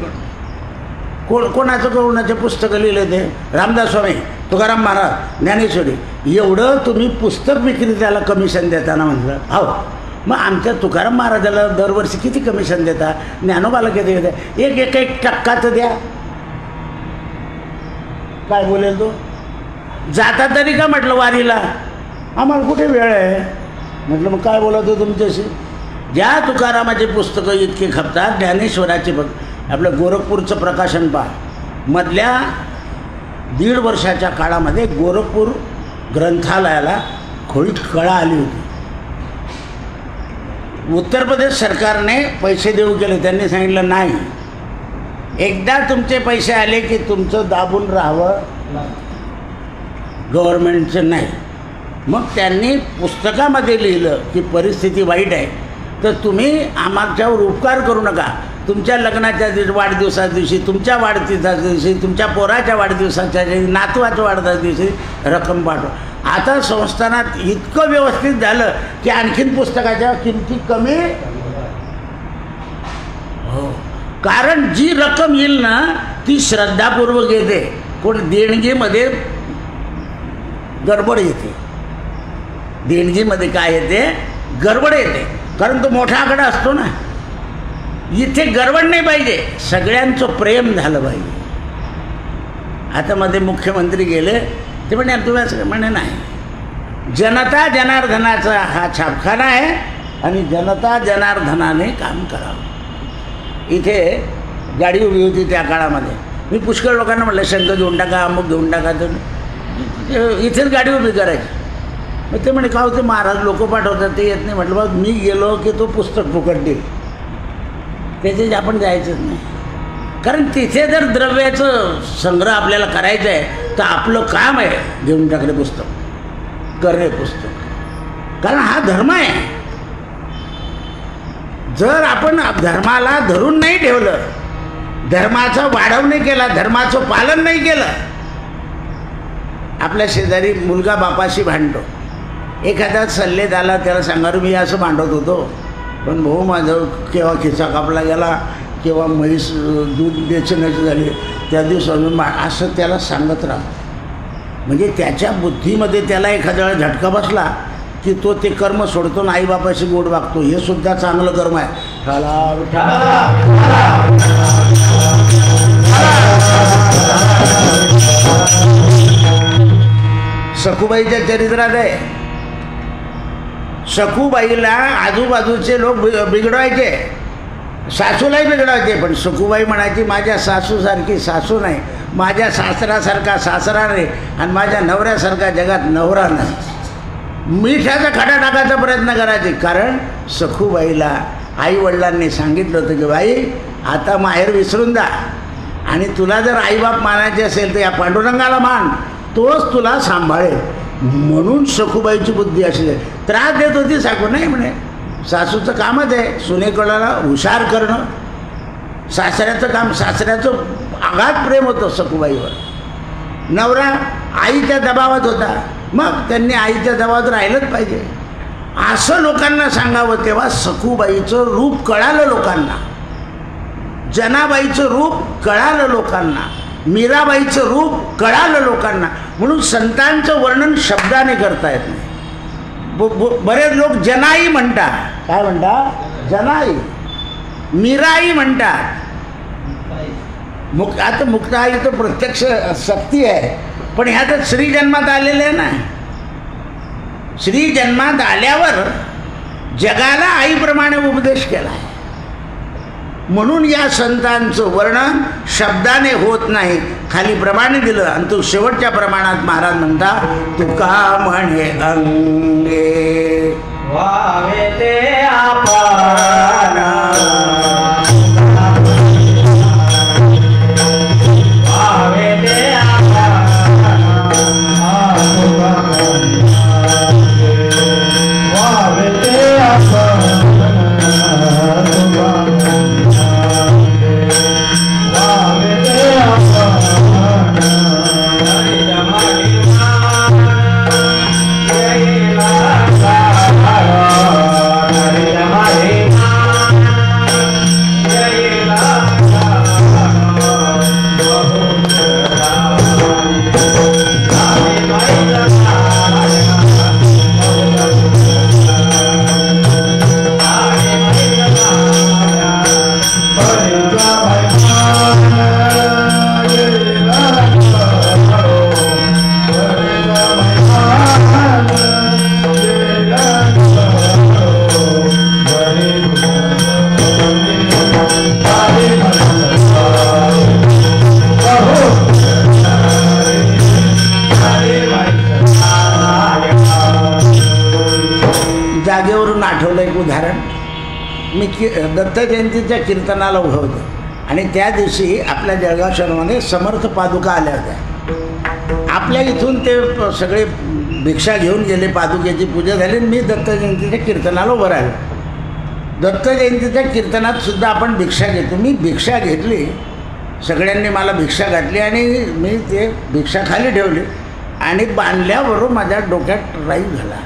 कोणाचं पुस्तकं लिहिलं ते रामदास स्वामी, तुकाराम महाराज, ज्ञानेश्वरी, एवढं तुम्ही पुस्तक विक्रेत्याला कमिशन देताना म्हटलं. हो, मग आमच्या तुकाराम महाराजाला दरवर्षी किती कमिशन देता, ज्ञानोबाला किती देता? 1% द्या. काय बोलेल तो? जाता तरी का म्हटलं वारीला? आम्हाला कुठे वेळ आहे म्हटलं. मग काय बोलतो तुमच्याशी? ज्या तुकारामाचे पुस्तकं इतके खपतात, ज्ञानेश्वराचे बघ, आपलं गोरखपूरचं प्रकाशन पहा. मधल्या 1.5 वर्षाच्या काळामध्ये गोरखपूर ग्रंथालयाला खोळीत कळा आली होती. उत्तर प्रदेश सरकारने पैसे देऊ केले. त्यांनी सांगितलं नाही, एकदा तुमचे पैसे आले की तुमचं दाबून राहावं, गव्हर्नमेंटचं नाही. मग त्यांनी पुस्तकामध्ये लिहिलं की परिस्थिती वाईट आहे, तर तुम्ही आमच्यावर उपकार करू नका. तुमच्या लग्नाच्या दिवशी, वाढदिवसाच्या दिवशी, तुमच्या वाढदिवसाच्या दिवशी, तुमच्या पोराच्या वाढदिवसाच्या दिवशी, नातवाच्या वाढदिवसाच्या दिवशी रक्कम पाठवा. आता संस्थानात इतकं व्यवस्थित झालं की आणखीन पुस्तकाच्या किमती कमी. हो, कारण जी रक्कम येईल ना ती श्रद्धापूर्वक येते. कोण देणगीमध्ये गडबड येते. देणगीमध्ये काय येते? गडबड येते. कारण तो मोठा आकडा असतो ना. इथे गडबड नाही पाहिजे, सगळ्यांचं प्रेम झालं पाहिजे. आता मध्ये मुख्यमंत्री गेले, ते म्हणे तुम्ही असं म्हणे नाही, जनता जनार्दनाचा हा छापखाना आहे आणि जनता जनार्दनाने काम करावं. इथे गाडी उभी होती त्या काळामध्ये. मी पुष्कळ लोकांना म्हटलं शंख घेऊन टाका, अमुक घेऊन टाका, तर इथेच गाडी उभी करायची. मग ते म्हणे का होते महाराज लोक पाठवतात ते येत नाही. म्हटलं बघ, मी गेलो की तो पुस्तक फुकट देईल, त्याच्यात आपण जायचंच नाही. कारण तिथे जर द्रव्याचं संग्रह आपल्याला करायचं आहे तर आपलं काम आहे घेऊन टाकले पुस्तक, करणे पुस्तक. कारण हा धर्म आहे. जर आपण धर्माला धरून नाही ठेवलं, धर्माचा वाढव नाही केला, धर्माचं पालन नाही केलं. आपल्या शेजारी मुलगा बापाशी भांडतो. एखादा सल्लेत आला, त्याला सांगा मी असं भांडत होतो, पण भाऊ माझं केव्हा खिसा कापला गेला, केव्हा म्हैस दूध बेचण्याची झाली, त्या दिवसापासून असं त्याला सांगत राहा. म्हणजे त्याच्या बुद्धीमध्ये त्याला एखाद्या वेळा झटका बसला की तो ते कर्म सोडतो आणि आईबापाशी गोड वागतो. हे सुद्धा चांगलं कर्म आहे. सखूबाईच्या चरित्रात आहे, सखूबाईला आजूबाजूचे लोक बिघडवायचे, सासूलाही बिघडवायचे, पण सखूबाई म्हणायची माझ्या सासूसारखी सासू नाही, माझ्या सासऱ्यासारखा सासरा नाही, आणि माझ्या नवऱ्यासारखा जगात नवरा नाही. मिठाचा खडा टाकायचा प्रयत्न करायचे. कारण सखूबाईला आईवडिलांनी सांगितलं होतं की बाई आता माहेर विसरून जा, आणि तुला जर आईबाप मानायचे असेल तर या पांडुरंगाला मान, तोच तुला सांभाळेल. म्हणून सखूबाईची बुद्धी अशी आहे. त्रास देत होती साकू नाही म्हणे, सासूचं कामच आहे सुनेकडला हुशार करणं. सासऱ्याचं काम, सासऱ्याचं आघात प्रेम होतं सखूबाईवर. नवरा आईच्या दबावात होता, मग त्यांनी आईच्या दबावात राहिलंच पाहिजे असं लोकांना सांगावं. तेव्हा सखूबाईचं रूप कळालं लोकांना, जनाबाईचं रूप कळालं लोकांना, मीराबाईचं रूप कळालं लोकांना. म्हणून संतांचं वर्णन शब्दाने करता येत नाही. बरेच लोक जनाई म्हणतात. काय म्हणतात? जनाई. मीराई म्हणतात. आता मुक्ताई तर प्रत्यक्ष शक्ती आहे, पण ह्या तर श्री जन्मात आलेले आहे ना. श्री जन्मात आल्यावर जगाला आईप्रमाणे उपदेश केला आहे. म्हणून या संतांचं वर्णन शब्दाने होत नाही, खाली प्रमाणे दिलं. आणि तो शेवटच्या प्रमाणात महाराज म्हणतात तुका म्हणे अंगे वावे ते आपण वावे ते आपण मी दत्त जयंतीच्या कीर्तनाला उभं होतो आणि त्या दिवशी आपल्या जळगाव शहरामध्ये समर्थ पादुका आल्या होत्या. आपल्या इथून ते सगळे भिक्षा घेऊन गेले, पादुकेची पूजा झाली. मी दत्त जयंतीच्या कीर्तनाला उभं राहिलो. दत्त जयंतीच्या कीर्तनात सुद्धा आपण भिक्षा घेतो. मी भिक्षा घेतली, सगळ्यांनी मला भिक्षा घातली आणि मी ते भिक्षा खाली ठेवली आणि बांधल्याबरोबर माझ्या डोक्यात राईज झाला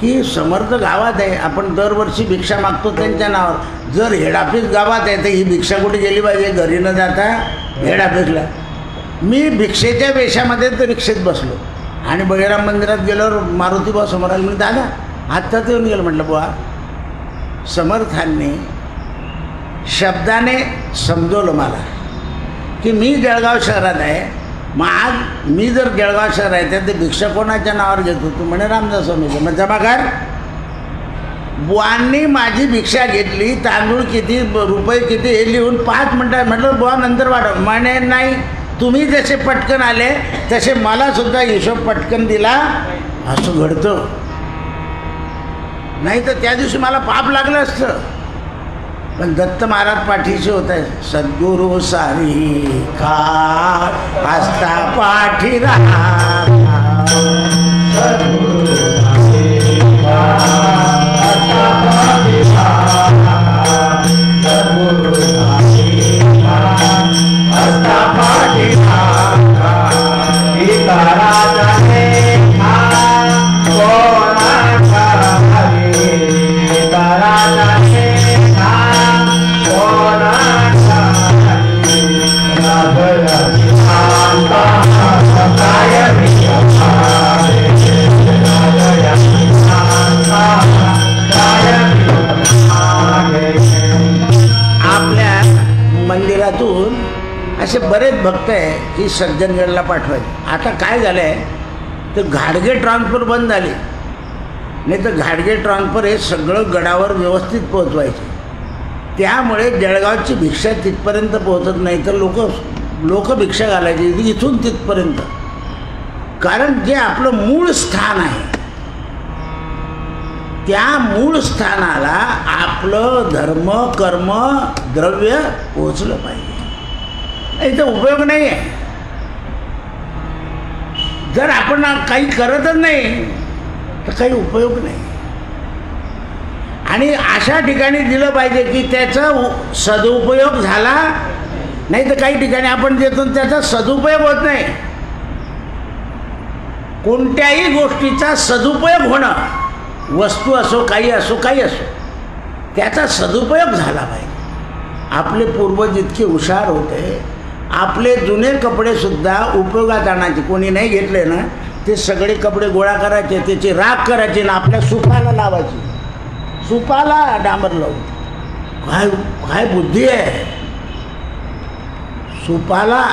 की समर्थ गावात आहे, आपण दरवर्षी भिक्षा मागतो त्यांच्या नावावर. जर हेड ऑफिस गावात आहे तर ही भिक्षा कुठे गेली पाहिजे, घरी न जाता हेड ऑफिसला. मी भिक्षेच्या वेशामध्ये तर रिक्षेत बसलो आणि बळीराम मंदिरात गेल्यावर मारुतीबा समोर आले. मी दादा आत्ताच येऊन गेलं. म्हटलं बुवा, समर्थांनी शब्दाने समजवलं मला की मी जळगाव शहरात आहे. मग आज मी जर जळगाव शहर आहे तर ते भिक्षा कोणाच्या नावावर घेत होतो? म्हणे रामदास स्वामीचं. मग जमा कर. बुवांनी माझी भिक्षा घेतली, तांदूळ किती, रुपये किती हे लिहून 5 मिनटात म्हटलं बुवा नंतर वाढव. म्हणे नाही, तुम्ही जसे पटकन आले तसे मला सुद्धा हिशोब पटकन दिला. असं घडतं. नाही तर त्या दिवशी मला पाप लागलं असतं. पण दत्त महाराज पाठीशी होत आहे. सद्गुरु सारी का आस्था पाठी राहा, असे बरेच भक्त आहे की सज्जनगडला पाठवायचे. आता काय झालं आहे तर घाडगे ट्रान्सफर बंद झाले, नाही तर घाडगे ट्रान्सफर हे सगळं गडावर व्यवस्थित पोहोचवायचे. त्यामुळे जळगावची भिक्षा तिथपर्यंत पोहोचत नाही तर लोक भिक्षा घालायची इथून तिथपर्यंत. कारण जे आपलं मूळ स्थान आहे त्या मूळ स्थानाला आपलं धर्म कर्म द्रव्य पोचलं पाहिजे. इथं उपयोग नाही आहे. जर आपण काही करतच नाही तर काही उपयोग नाही. आणि अशा ठिकाणी दिलं पाहिजे की त्याचा सदुपयोग झाला, नाही तर काही ठिकाणी आपण देतो त्याचा सदुपयोग होत नाही. कोणत्याही गोष्टीचा सदुपयोग होणं, वस्तू असो काही असो त्याचा सदुपयोग झाला पाहिजे. आपले पूर्वज इतके हुशार होते, आपले जुने कपडेसुद्धा उपयोगात आणायचे. कोणी नाही घेतले ना ते सगळे कपडे गोळा करायचे, त्याची राख करायची ना आपल्या सुपाला लावायची. सुपाला डांबर लावून काय बुद्धी आहे. सुपाला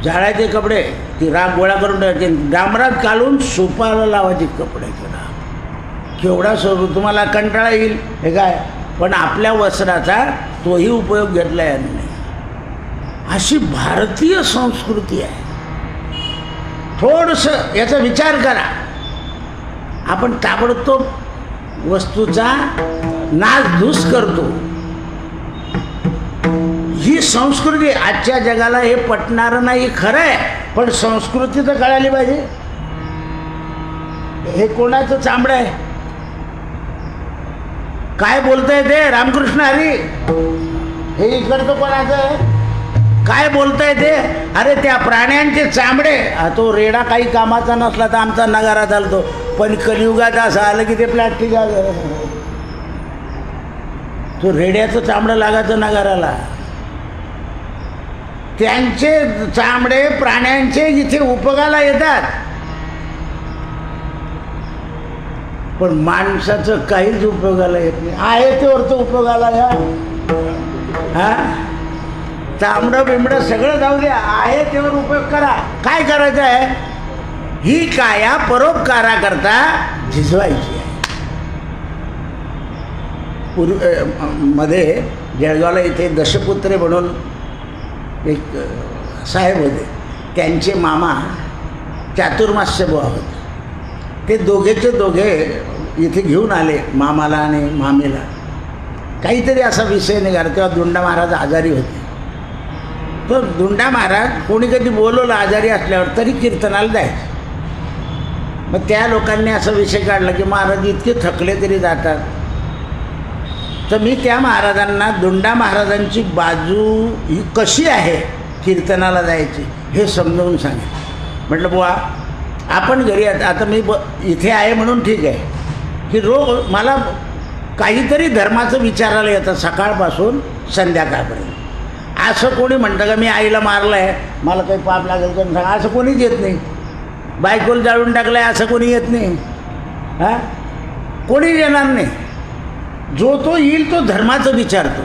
जाळायचे कपडे, ती राख गोळा करून ठेवायची, डांबरात घालून सुपाला लावायचे कपड्याची राख. केवढा तुम्हाला कंटाळा येईल हे काय, पण आपल्या वस्त्राचा तोही उपयोग घेतला याने नाही. अशी भारतीय संस्कृती आहे. थोडंसं याचा विचार करा. आपण ताबडतोब वस्तूचा नासधूस करतो. ही संस्कृती आजच्या जगाला हे पटणारं नाही, खरं आहे, पण संस्कृती तर कळाली पाहिजे. हे कोणाचं चांबडं आहे? काय बोलताय ते रामकृष्ण हरी? हे इकडचं कोणाचं आहे? काय बोलताय ते? अरे त्या प्राण्यांचे चामडे. तो रेडा काही कामाचा नसला तर आमचा नगारा चालतो, पण कलियुगात असं आलं की ते प्लॅस्टिक. तो रेड्याचं चामडं लागायचं नगाराला. त्यांचे चामडे प्राण्यांचे इथे उपयोगाला येतात, पण माणसाचं काहीच उपयोगाला येत नाही. आहे तेवढं उपयोगाला या. हा, चामडं बिमडं सगळं जाऊ द्या, आहे तेवढं उपयोग करा. काय करायचं आहे? ही काया परोपकाराकरता झिजवायची आहे. मध्ये जळगावला इथे दशपुत्रे म्हणून एक साहेब होते. त्यांचे मामा चातुर्मास्य बुवा होते. ते दोघेचे दोघे इथे घेऊन आले मामाला आणि मामीला. काहीतरी असा विषय निघाला. तेव्हा धुंडा महाराज आजारी होते. तर धुंडा महाराज कोणी कधी बोलवलं आजारी असल्यावर तरी कीर्तनाला जायचं. मग त्या लोकांनी असा विषय काढला की महाराज इतके थकले तरी जातात. तर मी त्या महाराजांना धुंडा महाराजांची बाजू ही कशी आहे कीर्तनाला जायची हे समजावून सांगितलं. म्हटलं बुवा आपण घरी आता मी इथे आहे म्हणून ठीक आहे की रोज मला काहीतरी धर्माचं विचारायला येतं सकाळपासून संध्याकाळपर्यंत. असं कोणी म्हणतं का मी आईला मारलं आहे मला काही पाप लागेल तर सांगा, असं कोणीच येत नाही. बायकोला जाळून टाकलं आहे असं कोणी येत नाही. हां कोणीच येणार नाही. जो तो येईल तो धर्माचं विचारतो.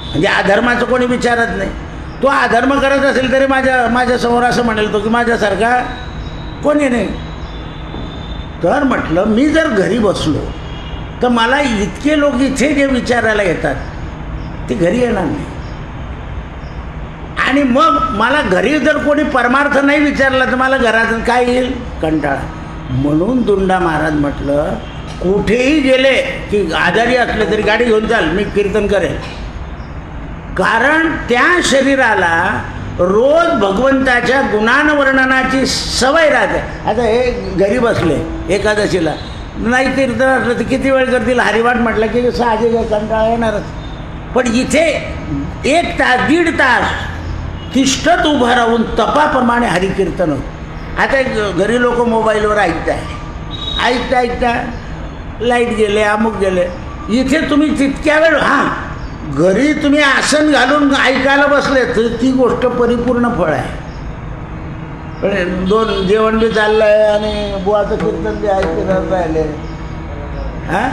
म्हणजे अधर्माचं कोणी विचारत नाही. तो अधर्म करत असेल तरी माझ्यासमोर असं म्हणेल तो की माझ्यासारखा कोणी नाही. तर म्हटलं मी जर घरी बसलो तर मला इतके लोक इथे जे विचारायला येतात ते घरी येणार नाही. आणि मग मला घरी जर कोणी परमार्थ नाही विचारला तर मला घरातून काय येईल कंटाळा. म्हणून धुंडा महाराज म्हटलं कुठेही गेले की आजारी असले तरी गाडी घेऊन चाल मी कीर्तन करेन. कारण त्या शरीराला रोज भगवंताच्या गुणांवर्णनाची सवय राहते. आता हे घरी बसले एकादशीला नाही कीर्तन असलं तर किती वेळ करतील. हरिवाट म्हटलं की साहजिक कंटाळा येणारच. पण इथे 1 तास 1.5 तास तिष्ठत उभं राहून तपाप्रमाणे हरिकीर्तन होतं. आता घरी लोक मोबाईलवर ऐकता लाईट गेले अमुक गेले. इथे तुम्ही तितक्या वेळ हां घरी तुम्ही आसन घालून ऐकायला बसले तर ती गोष्ट परिपूर्ण फळ आहे. पण 2 जेवण बी चाललं आहे आणि बुवाचं कीर्तन बी ऐकत राहिले. हां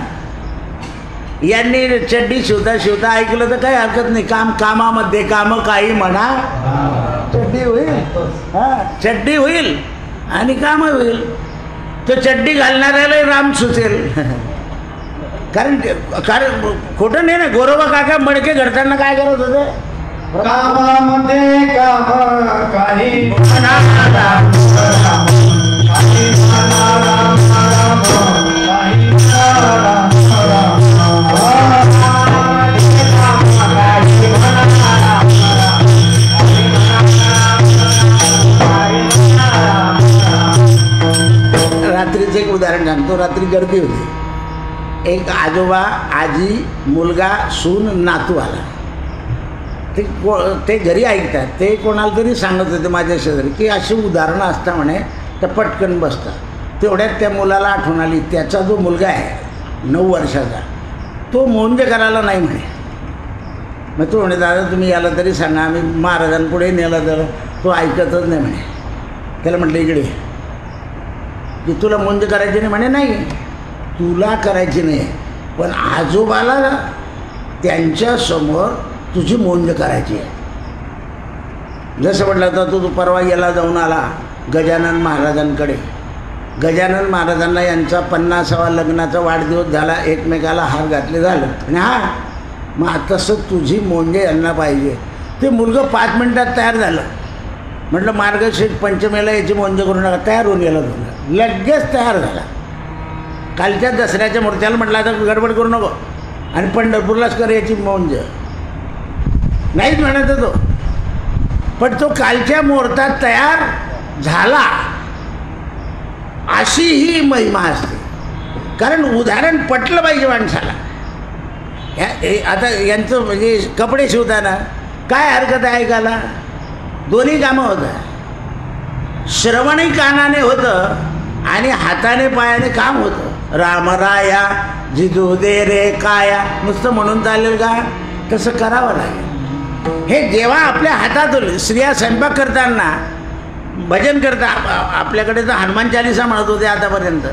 यांनी चड्डी शिवता ऐकलं तर काही हरकत नाही. कामामध्ये कामं काही म्हणा चड्डी होईल. हां चड्डी होईल आणि कामं होईल. तो चड्डी घालणाऱ्याला राम सुचेल. कारण खोटं नाही ना. गोरोबा काका मडके घडताना काय करत होते कामामध्ये काम काही रात्रीचं एक उदाहरण सांगतो. रात्री गर्दी होती. एक आजोबा आजी मुलगा सून नातू आला. ते घरी ऐकतात. ते कोणाला तरी सांगत होते माझ्या शेजारी की अशी उदाहरणं असता म्हणे तर पटकन बसतात. तेवढ्यात त्या मुलाला आठवण आली त्याचा जो मुलगा आहे 9 वर्षाचा तो मोंजे करायला नाही म्हणे. मग तो म्हणे दादा तुम्ही याला तरी सांगा आम्ही महाराजांपुढे नेला तर तो ऐकतच नाही म्हणे. त्याला म्हटलं इकडे की तुला मोंजे करायची नाही म्हणे. नाही तुला करायची नाही पण आजोबाला त्यांच्यासमोर तुझी मोंज करायची आहे. जसं म्हटलं तर तू परवा याला जाऊन आला गजानन महाराजांकडे. गजानन महाराजांना यांचा 50वा लग्नाचा वाढदिवस झाला. एकमेकाला हार घातले झालं आणि हां मग तसं तुझी मोंजे यांना पाहिजे. ते मुलगं 5 मिनटात तयार झालं. म्हटलं मार्गशीर्ष पंचमेला याची मोंज करू नका. तयार होऊन गेला तुला लगेच तयार झाला. कालच्या दसऱ्याच्या मूर्त्याला म्हटलं आता गडबड करू नको आणि पंढरपूरलाच कर याची मोंज. नाहीच म्हणत तो. पण तो कालच्या मुहूर्तात तयार झाला. अशी ही महिमा असते. कारण उदाहरण पटलं पाहिजे माणसाला. आता यांचं म्हणजे कपडे शिवताना काय हरकत आहे ऐकायला. दोन्ही कामं होतं. श्रवणही कानाने होतं आणि हाताने पायाने काम होतं. रामराया जिजू दे रे काया नुसतं म्हणून चालेल का. तसं करावं लागेल. हे जेव्हा आपल्या हातात होईल. स्त्रिया स्वयंपाक करताना भजन करता आपल्याकडे तर हनुमान चालीसा म्हणत होते आतापर्यंत.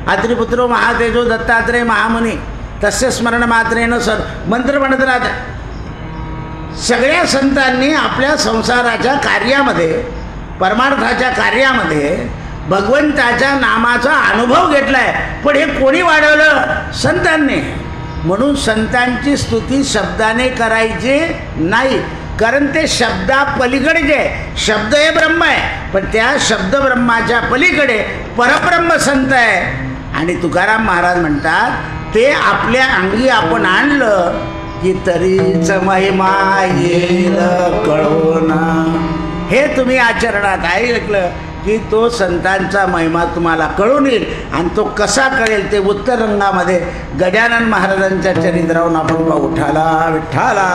अत्रिपुत्रो महातेजो दत्तात्रेय महामुनी तस्य स्मरण मात्रेनं सर मंत्र म्हणत राहतात. सगळ्या संतांनी आपल्या संसाराच्या कार्यामध्ये परमार्थाच्या कार्यामध्ये भगवंताच्या नामाचा अनुभव घेतला आहे. पण हे कोणी वाढवलं. संतांनी. म्हणून संतांची स्तुती शब्दाने करायची नाही. कारण ते शब्दा पलीकडे जे शब्द हे ब्रह्म आहे पण त्या शब्द ब्रह्माच्या पलीकडे परब्रह्म संत आहे. आणि तुकाराम महाराज म्हणतात ते आपल्या अंगी आपण आणलं की तरीच महिमा येईल कळून. हे तुम्ही आचरणात ऐकलं की तो संतांचा महिमा तुम्हाला कळून येईल. आणि तो कसा कळेल ते उत्तर रंगामध्ये गजानन महाराजांच्या चरित्रावरून आपण पाहू. विठ्ठला विठ्ठला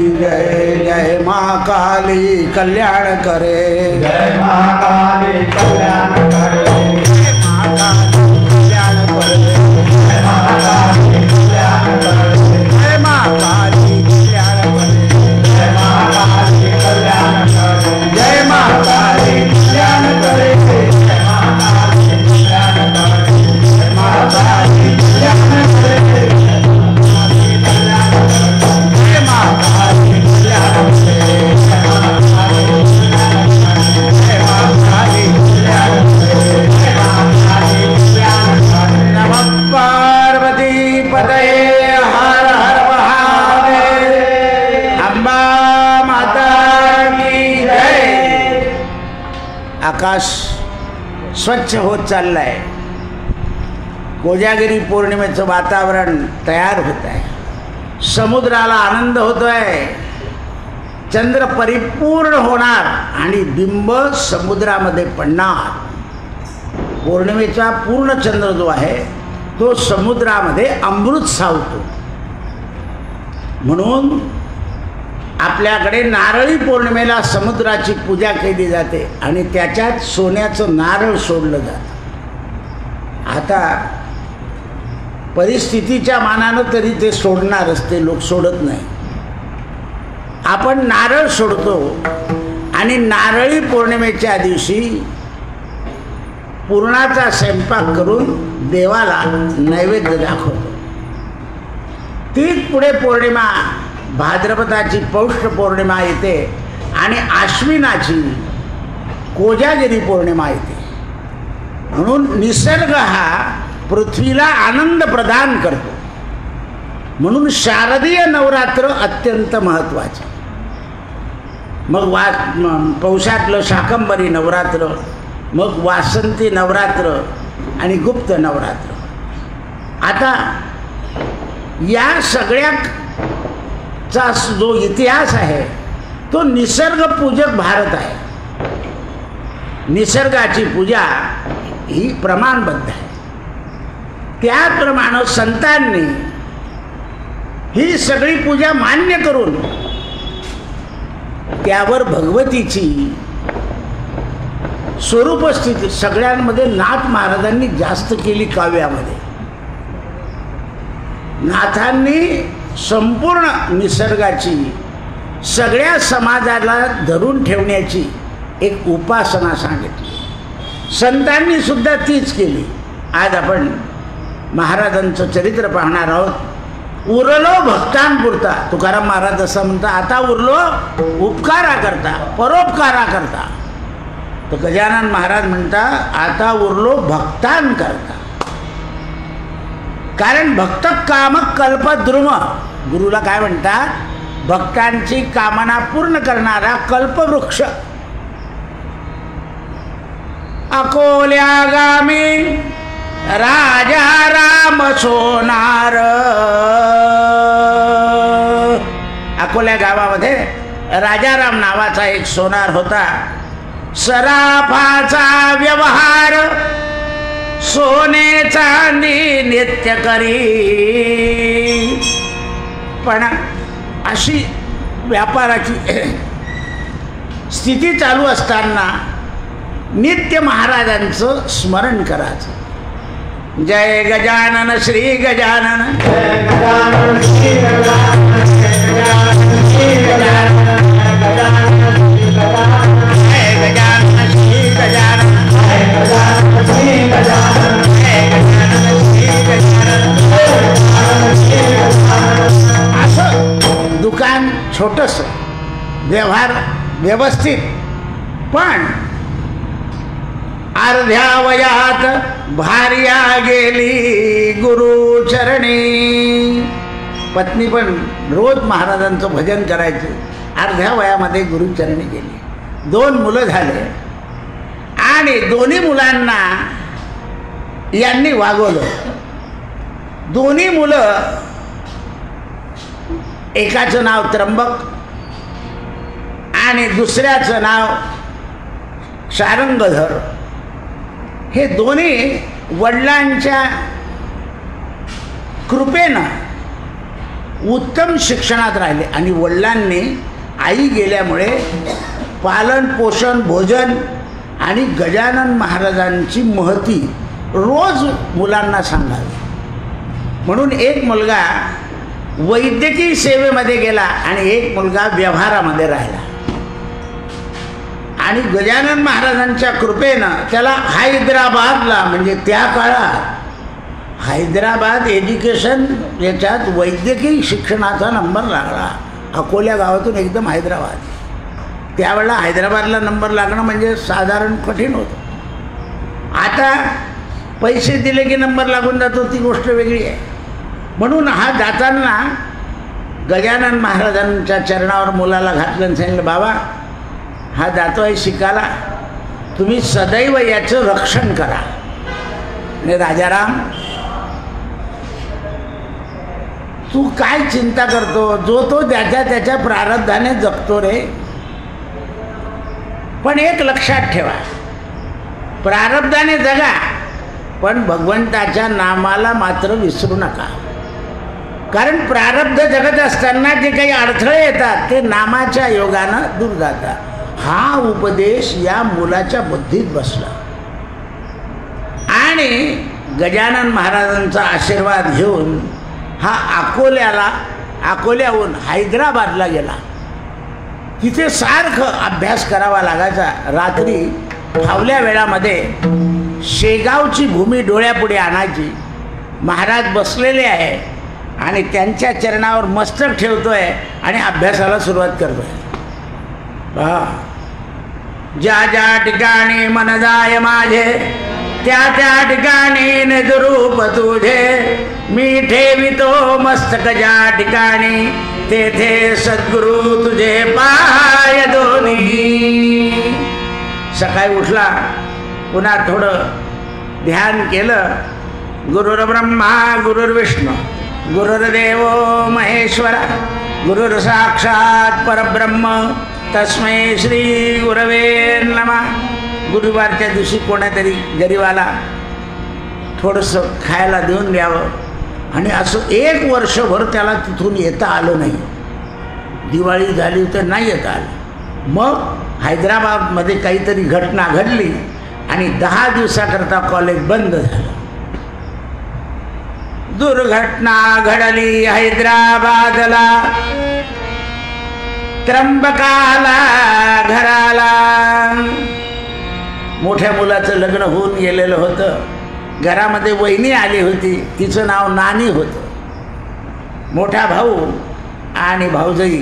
कल्याण करे. जय महाकाली कल्याण करे. जय महाकाली कल्याण करे. जय महाकाली कल्याण करे. जय महाकाली कल्याण करे. जय महाकाली कल्याण करे. जय महाकाली कल्याण करे. जय महाकाली कल्याण करे. जय महाकाली कल्याण करे. जय महाकाली कल्याण करे. नमः पार्वती पतये हर हर महादेव. अंबा माता की जय. आकाश स्वच्छ होत चाललंय. कोजागिरी पौर्णिमेचं वातावरण तयार होत आहे. समुद्राला आनंद होतोय, चंद्र परिपूर्ण होणार आणि बिंब समुद्रामध्ये पडणार. पौर्णिमेचा पूर्ण चंद्र जो आहे तो समुद्रामध्ये अमृत सावतो. म्हणून आपल्याकडे नारळी पौर्णिमेला समुद्राची पूजा केली जाते आणि त्याच्यात सोन्याचं नारळ सोडलं जातं. आता परिस्थितीच्या मानानं तरी ते सोडणारच, ते लोक सोडत नाही. आपण नारळ सोडतो आणि नारळी पौर्णिमेच्या दिवशी पुरणाचा स्वयंपाक करून देवाला नैवेद्य दाखवतो. तीच पुढे पौर्णिमा भाद्रपदाची पौष पौर्णिमा येते आणि आश्विनाची कोजागिरी पौर्णिमा येते. म्हणून निसर्ग हा पृथ्वीला आनंद प्रदान करतो. म्हणून शारदीय नवरात्र अत्यंत महत्त्वाचे. मग पौषातलं शाकंभरी नवरात्र, मग वासंती नवरात्र आणि गुप्त नवरात्र. आता या सगळ्याचा जो इतिहास आहे तो निसर्गपूजक भारत आहे. निसर्गाची पूजा ही प्रमाणबद्ध आहे. त्याप्रमाणे संतांनी ही सगळी पूजा मान्य करून त्यावर भगवतीची स्वरूपस्थिती सगळ्यांमध्ये नाथ महाराजांनी जास्त केली. काव्यामध्ये नाथांनी संपूर्ण निसर्गाची सगळ्या समाजाला धरून ठेवण्याची एक उपासना सांगितली. संतांनी सुद्धा तीच केली. आज आपण महाराजांचं चरित्र पाहणार आहोत. उरलो भक्तांपुरता, तुकाराम महाराज असं म्हणता, आता उरलो उपकारा करता, परोपकारा करता. तर गजानन महाराज म्हणता आता उरलो भक्तांकरता. कारण भक्त काम कल्पद्रुम, गुरुला काय म्हणतात, भक्तांची कामना पूर्ण करणारा कल्पवृक्ष. अकोल्या गामी राजा राम सोनार. अकोल्या गावामध्ये राजाराम नावाचा एक सोनार होता. सराफाचा व्यवहार सोने चांदी नित्य करी. पण अशी व्यापाराची स्थिती चालू असताना नित्य महाराजांचं स्मरण करायचं. जय गजानन श्री गजानन, जय गजानन श्री गजानन, जय गजानन श्री गजानन, जय गजानन श्री गजानन, जय गजानन श्री गजानन, जय गजानन श्री गजानन, जय गजानन श्री गजानन. असं दुकान छोटंसं, व्यवहार व्यवस्थित, पण अर्ध्या वयात भार्या गेली गुरुचरणी. पत्नी पण रोज महाराजांचं भजन करायची. अर्ध्या वयामध्ये गुरुचरणी गेली. 2 मुलं झाले आणि दोन्ही मुलांना यांनी वागवलं. दोन्ही मुलं, एकाचं नाव त्र्यंबक आणि दुसऱ्याचं नाव शारंगधर. हे दोन्ही वडिलांच्या कृपेनं उत्तम शिक्षणात राहिले आणि वडिलांनी आई गेल्यामुळे पालन पोषण भोजन आणि गजानन महाराजांची महती रोज मुलांना सांगावी. म्हणून एक मुलगा वैद्यकीय सेवेमध्ये गेला आणि एक मुलगा व्यवहारामध्ये राहिला. आणि गजानन महाराजांच्या कृपेनं त्याला हैदराबादला, म्हणजे त्या काळात हैदराबाद एज्युकेशन याच्यात वैद्यकीय शिक्षणाचा नंबर लागला. अकोल्या गावातून एकदम हैदराबाद. त्यावेळेला हैदराबादला नंबर लागणं म्हणजे साधारण कठीण होतं. आता पैसे दिले की नंबर लागून जातो, ती गोष्ट वेगळी आहे. म्हणून हा जाताना गजानन महाराजांच्या चरणावर मुलाला घातलं आणि सांगितलं, बाबा हा जातो आहे शिकायला, तुम्ही सदैव याचं रक्षण करा. आणि राजाराम तू काय चिंता करतो? जो तो त्याच्या त्याच्या प्रारब्धाने जगतो रे. पण एक लक्षात ठेवा, प्रारब्धाने जगा, पण भगवंताच्या नामाला मात्र विसरू नका. कारण प्रारब्ध जगत असताना जे काही अडथळे येतात ते नामाच्या योगानं दूर जातात. हा उपदेश या मुलाच्या बुद्धीत बसला आणि गजानन महाराजांचा आशीर्वाद घेऊन हा अकोल्याहून हैदराबादला गेला. तिथे सारखं अभ्यास करावा लागायचा. रात्री फावल्या वेळामध्ये शेगावची भूमी डोळ्यापुढे आणायची. महाराज बसलेले आहे आणि त्यांच्या चरणावर मस्तक ठेवतोय आणि अभ्यासाला सुरुवात करतोय. ज्या ज्या ठिकाणी मन जाय माझे, त्या त्या ठिकाणी निजरूप तुझे. मी ठेवितो मस्तक ज्या ठिकाणी, तेथे सद्गुरु तुझे पाय दोन्ही. सकाळी उठला, पुन्हा थोडं ध्यान केलं. गुरुर्ब्रह्मा गुरुर्विष्णू गुरुर्देव महेश्वरा, गुरुर साक्षात परब्रह्म, तस्मै श्री गुरवे नमः. गुरुवारच्या दिवशी कोणातरी गरीबाला थोडंसं खायला देऊन द्यावं. आणि असं 1 वर्षभर त्याला तिथून येता आलं नाही. दिवाळी झाली तर नाही येता आलं. मग हैदराबादमध्ये काहीतरी घटना घडली आणि 10 दिवसाकरता कॉलेज बंद झालं. दुर्घटना घडली हैदराबादला, त्र्यंबकाला घराला. मोठ्या मुलाचं लग्न होऊन गेलेलं होतं. घरामध्ये वहिनी आली होती, तिचं नाव नानी होतं. मोठा भाऊ आणि भाऊजाई.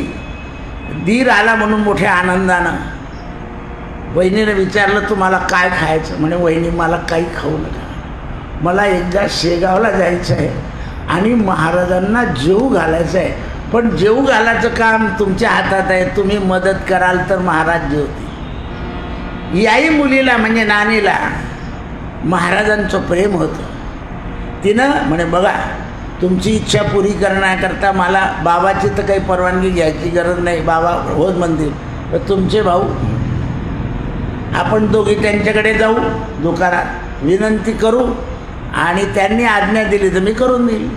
दीर आला म्हणून मोठ्या आनंदानं वहिनीने विचारलं, तुम्हाला काय खायचं? म्हणे, वहिनी मला काही खाऊ नका, मला एकदा शेगावला जायचं आहे आणि महाराजांना जेवू घालायचं आहे. पण जेवू घालायचं काम तुमच्या हातात आहे, तुम्ही मदत कराल तर महाराज जेवतील. याही मुलीला म्हणजे नानीला महाराजांचं प्रेम होतं. तिनं म्हणे, बघा तुमची इच्छा पुरी करण्याकरता मला बाबाची तर काही परवानगी घ्यायची गरज नाही, बाबा होत म्हणतील. तर तुमचे भाऊ, आपण दोघी त्यांच्याकडे जाऊ, दुकानात विनंती करू आणि त्यांनी आज्ञा दिली तर मी करून देईल.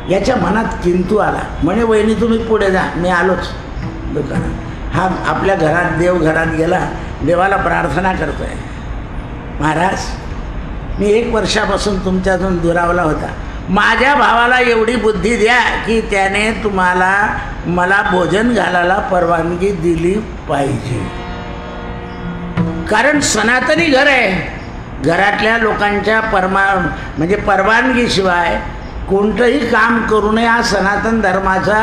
याच्या मनात किंतु आला. म्हणे, वहिनी तुम्ही पुढे जा, मी आलोच दुकानात. हा आपल्या घरात देवघरात गेला, देवाला प्रार्थना करतोय, महाराज मी 1 वर्षापासून तुमच्यातून दुरावला होता. माझ्या भावाला एवढी बुद्धी द्या की त्याने मला भोजन घालायला परवानगी दिली पाहिजे. कारण सनातनी घर आहे. घरातल्या लोकांच्या म्हणजे परवानगीशिवाय कोणतंही काम करू नये हा सनातन धर्माचा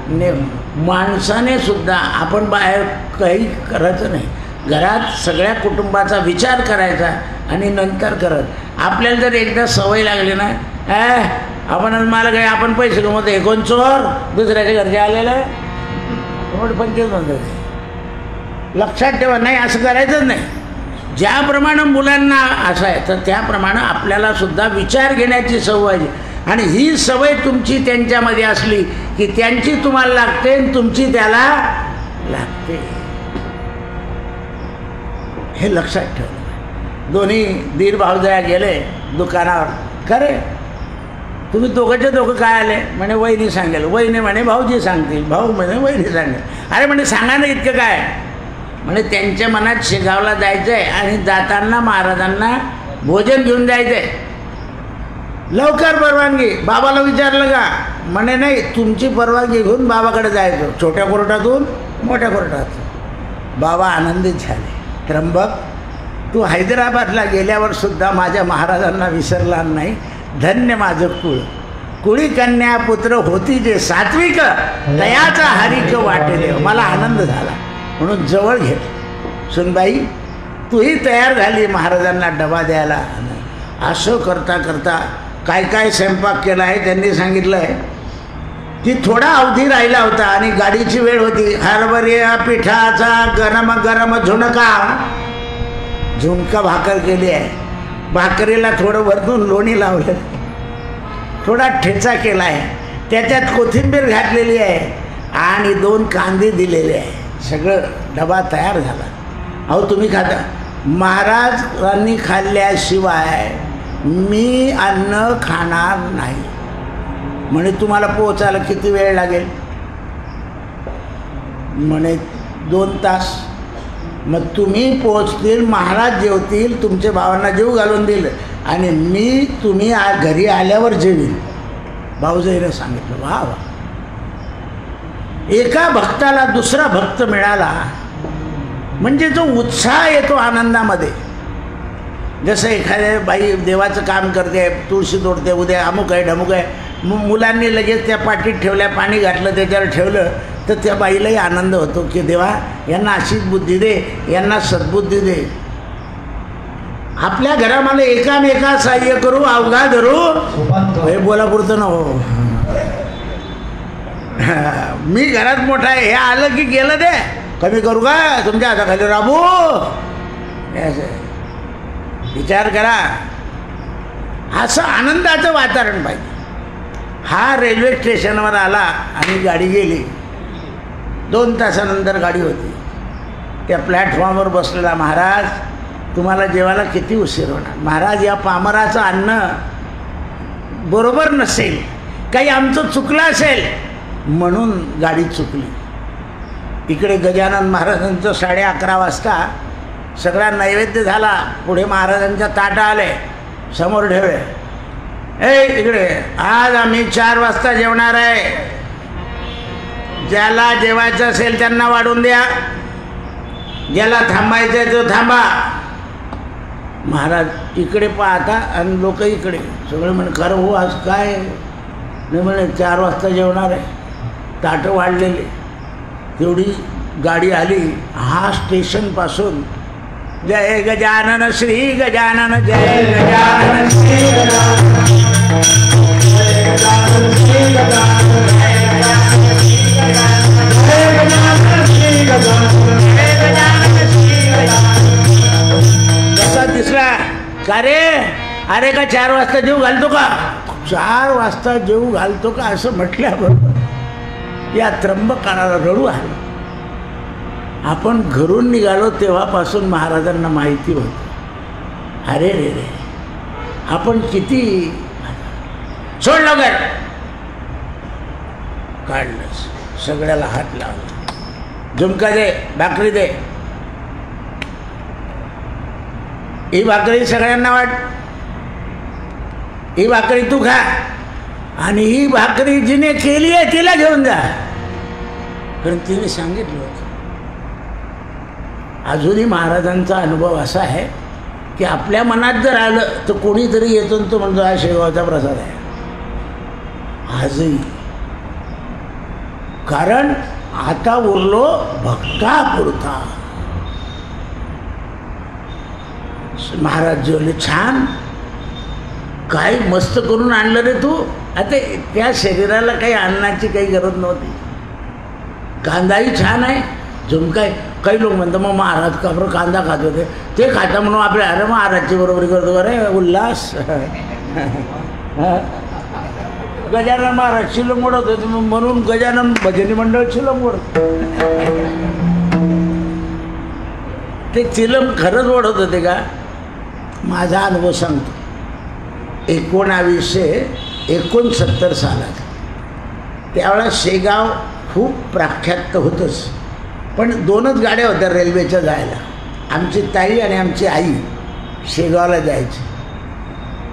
नियम. माणसाने सुद्धा, आपण बाहेर काही करायचं नाही, घरात सगळ्या कुटुंबाचा विचार करायचा आणि नंतर करत. आपल्याला जर एकदा सवय लागली ना, आपण मला काय आपण पैसे कमवतो, हे कोण चोर दुसऱ्याच्या घरचे आलेलं मोठ पंचवीस म्हणतात. लक्षात ठेवा, नाही असं करायचंच नाही. ज्याप्रमाणे मुलांना असं आहे तर त्याप्रमाणे आपल्याला सुद्धा विचार घेण्याची सवय आहे. आणि ही सवय तुमची त्यांच्यामध्ये असली की त्यांची तुम्हाला लागते आणि तुमची त्याला लागते. हे लक्षात ठेवलं. दोन्ही दीर भाऊजाया गेले दुकानावर. खरे तुम्ही दोघंच्या दोघं काय आले? म्हणे, वहिनी सांगेल. वहिनी म्हणे, भाऊजी सांगतील. भाऊ म्हणे, वहिनी सांगेल. अरे म्हणे, सांगा ना इतकं काय? म्हणे, त्यांच्या मनात शेगावला जायचं आहे आणि जाताना महाराजांना भोजन घेऊन जायचं आहे. लवकर परवानगी. बाबाला विचारलं का? म्हणे, नाही, तुमची परवानगी घेऊन बाबाकडे जायचं, छोट्या कोर्टातून मोठ्या कोर्टात. बाबा आनंदित झाले. त्र्यंबक, तू हैदराबादला गेल्यावर सुद्धा माझ्या महाराजांना विसरला नाही. धन्य माझं कुळ. कुळी कन्या पुत्र होती जे सात्विक, तयाचा हरिक वाटे देव. मला आनंद झाला म्हणून जवळ घे. सुनबाई, तूही तयार झाली महाराजांना डबा द्यायला. असं करता करता काय काय स्वयंपाक केला आहे त्यांनी सांगितलं आहे की थोडा अवधी राहिला होता आणि गाडीची वेळ होती. हरभऱ्या पिठाचा गरम गरम झुणका भाकर केली आहे. भाकरीला थोडं वरतून लोणी लावलं, थोडा ठेचा केला आहे. त्याच्यात कोथिंबीर घातलेली आहे आणि 2 कांदे दिलेले आहे. सगळं डबा तयार झाला. अहो तुम्ही खाता. महाराजांनी खाल्ल्याशिवाय मी अन्न खाणार नाही. म्हणे तुम्हाला पोचायला किती वेळ लागेल? म्हणे 2 तास. मग तुम्ही पोचतील, महाराज जेवतील, तुमच्या भावांना जेव घालून दिलं आणि मी तुम्ही घरी आल्यावर जेवीन. भाऊजाईने सांगितलं. वा वा. एका भक्ताला दुसरा भक्त मिळाला म्हणजे जो उत्साह येतो आनंदामध्ये. जसं एखाद्या बाई देवाचं काम करते, तुळशी तोडते, उद्या अमुक आहे ढमुक आहे, मुलांनी लगेच त्या पाटीत ठेवल्या, पाणी घातलं, त्याच्यावर ठेवलं तर त्या बाईलाही आनंद होतो की देवा यांना अशीच बुद्धी दे, यांना सद्बुद्धी दे. आपल्या घरामध्ये एकामेका सहाय्य करू, अवघा धरू. हे बोला पुरतं ना हो. मी घरात मोठा आहे, हे आलं की गेलं ते कमी करू का तुमच्या हाताखाली राबू. विचार करा. असं आनंदाचं वातावरण पाहिजे. हा रेल्वे स्टेशनवर आला आणि गाडी गेली. 2 तासानंतर गाडी होती. त्या प्लॅटफॉर्मवर बसलेला महाराज तुम्हाला जेवायला किती उशीर होणार? महाराज या पामराचं अन्न बरोबर नसेल, काही आमचं चुकलं असेल म्हणून गाडी चुकली. इकडे गजानन महाराजांचं 11:30 वाजता सगळा नैवेद्य झाला. पुढे महाराजांच्या ताटं आले, समोर ठेवले. इकडे आज आम्ही 4 वाजता जेवणार आहे. ज्याला जेवायचं असेल त्यांना वाढून द्या, ज्याला थांबायचं आहे तो थांबा. महाराज इकडे पाहता आणि लोक इकडे. सगळे म्हणे खरं हो आज काय नाही. म्हणे 4 वाजता जेवणार आहे. ताटं वाढलेले. तेवढी गाडी आली. हा स्टेशनपासून जय गजानन श्री गजानन, जय गजानन श्री गजानन, जय गजानन श्री गजानन, जय गजानन श्री गजानन, जय गजानन श्री गजानन. जसा दिसला का रे, अरे का 4 वाजता जेव घालतो का? 4 वाजता जेव घालतो का असं म्हटल्याबरोबर या त्र्यंबकाला रडू आलं. आपण घरून निघालो तेव्हापासून महाराजांना माहिती होती. अरे रे रे आपण किती सोड लवकर. काढलंच. सगळ्याला हात लावला. झुमका दे, भाकरी दे. ही भाकरी सगळ्यांना वाट. ही भाकरी तू खा आणि ही भाकरी जिने केली आहे तिला घेऊन जा. कारण तिने सांगितलं होतं. अजूनही महाराजांचा अनुभव असा आहे की आपल्या मनात जर आलं तर कोणीतरी येतो तो म्हणतो हा शेगावचा प्रसाद आहे. आजही. कारण आता उरलो भक्तापुरता. महाराज जेवले. छान, काय मस्त करून आणलं रे तू. आता त्या शरीराला काही अन्नाची काही गरज नव्हती. कांदाही छान आहे, झुमकाय. काही लोक म्हणतात मग महाराज का बरं कांदा खात होते. ते खाता म्हणून आपल्या अरे महाराजची बरोबरी करतो. अरे उल्हास. गजानन महाराज शिलंग ओढत होते म्हणून गजानन भजनी मंडळ शिलंग ओढत. ते चिलम खरंच ओढत होते का? माझा अनुभव सांगतो. 1969 सालात त्यावेळेला शेगाव खूप प्रख्यात होतंच. पण 2च गाड्या होत्या रेल्वेच्या जायला. आमची ताई आणि आमची आई शेगावला जायची.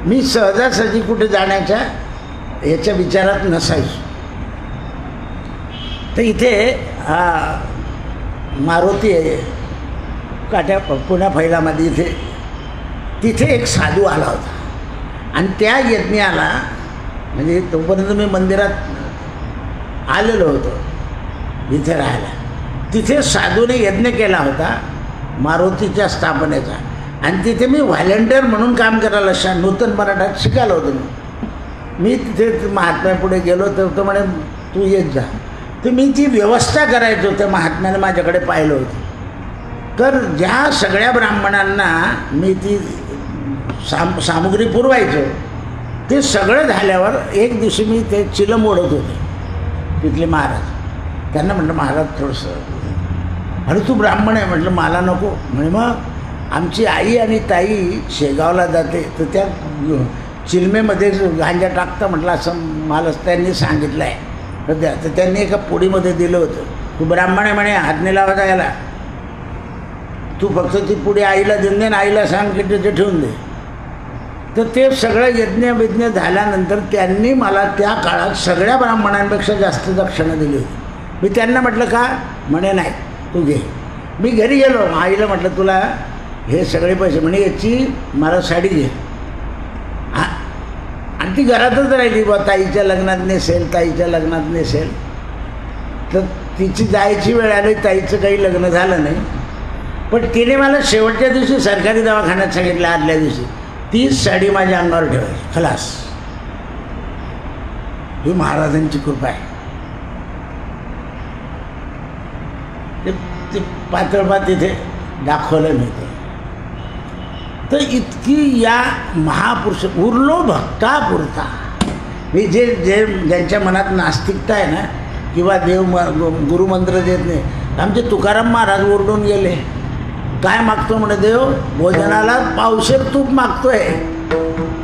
मी सहजासहजी कुठे जाण्याच्या याच्या विचारात नसायचो. तर इथे मारुती आहे काठ्या पुण्या फैलामध्ये. तिथे एक साधू आला होता आणि त्या यज्ञाला म्हणजे तोपर्यंत मी मंदिरात आलेलो होतो इथे राहायला. तिथे साधूने यज्ञ केला होता मारुतीच्या स्थापनेचा आणि तिथे मी व्हॉलेंटियर म्हणून काम करायला नूतन मराठात शिकायला होतो. मी तिथे महात्म्यापुढे गेलो तर तो म्हणे तू येत जा. तर मी ती व्यवस्था करायचो. त्या महात्म्याने माझ्याकडे पाहिलं होतं. तर ज्या सगळ्या ब्राह्मणांना मी ती सामुग्री पुरवायचो ते सगळं झाल्यावर एक दिवशी मी ते चिलम ओढत होते तिथले महाराज. त्यांना म्हटलं महाराज थोडंसं, अरे तू ब्राह्मण आहे म्हटलं मला नको. म्हणजे मग आमची आई आणि ताई शेगावला जाते तर त्या चिलमेमध्ये गांजा टाकता म्हटलं असं मला त्यांनी सांगितलं आहे. तर त्यांनी एका पुडीमध्ये दिलं होतं, तू ब्राह्मण आहे म्हणे हात नाही लावायचा याला, तू फक्त ती पुढे आईला देऊन दे ना, आईला सांग की ते ठेवून दे. तर ते सगळं यज्ञ झाल्यानंतर त्यांनी मला त्या काळात सगळ्या ब्राह्मणांपेक्षा जास्त दक्षिणा दिली होती. मी त्यांना म्हटलं का, म्हणे नाही तू घे. मी घरी गेलो, आईला म्हटलं तुला हे सगळे पैसे, म्हणे याची मला साडी घे. हां, आणि ती घरातच राहिली बा, ताईच्या लग्नात नेसेल, ताईच्या लग्नात नेसेल. तर तिची जायची वेळ आली, ताईचं काही लग्न झालं नाही. पण तिने मला शेवटच्या दिवशी सरकारी दवाखान्यात सांगितलं आदल्या दिवशी, तीच साडी माझ्या अंगावर ठेवायची खलास. ही महाराजांची कृपा आहे. ते पातळपात तिथे दाखवलं मिळते. तर इतकी या महापुरुष उरलो भक्ता पुरता. मी ज्यांच्या मनात नास्तिकता आहे ना, किंवा देव गुरुमंत्र देत नाही, आमचे तुकाराम महाराज ओरडून गेले, काय मागतो म्हणे देव, भोजनाला पावशेर तूप मागतोय.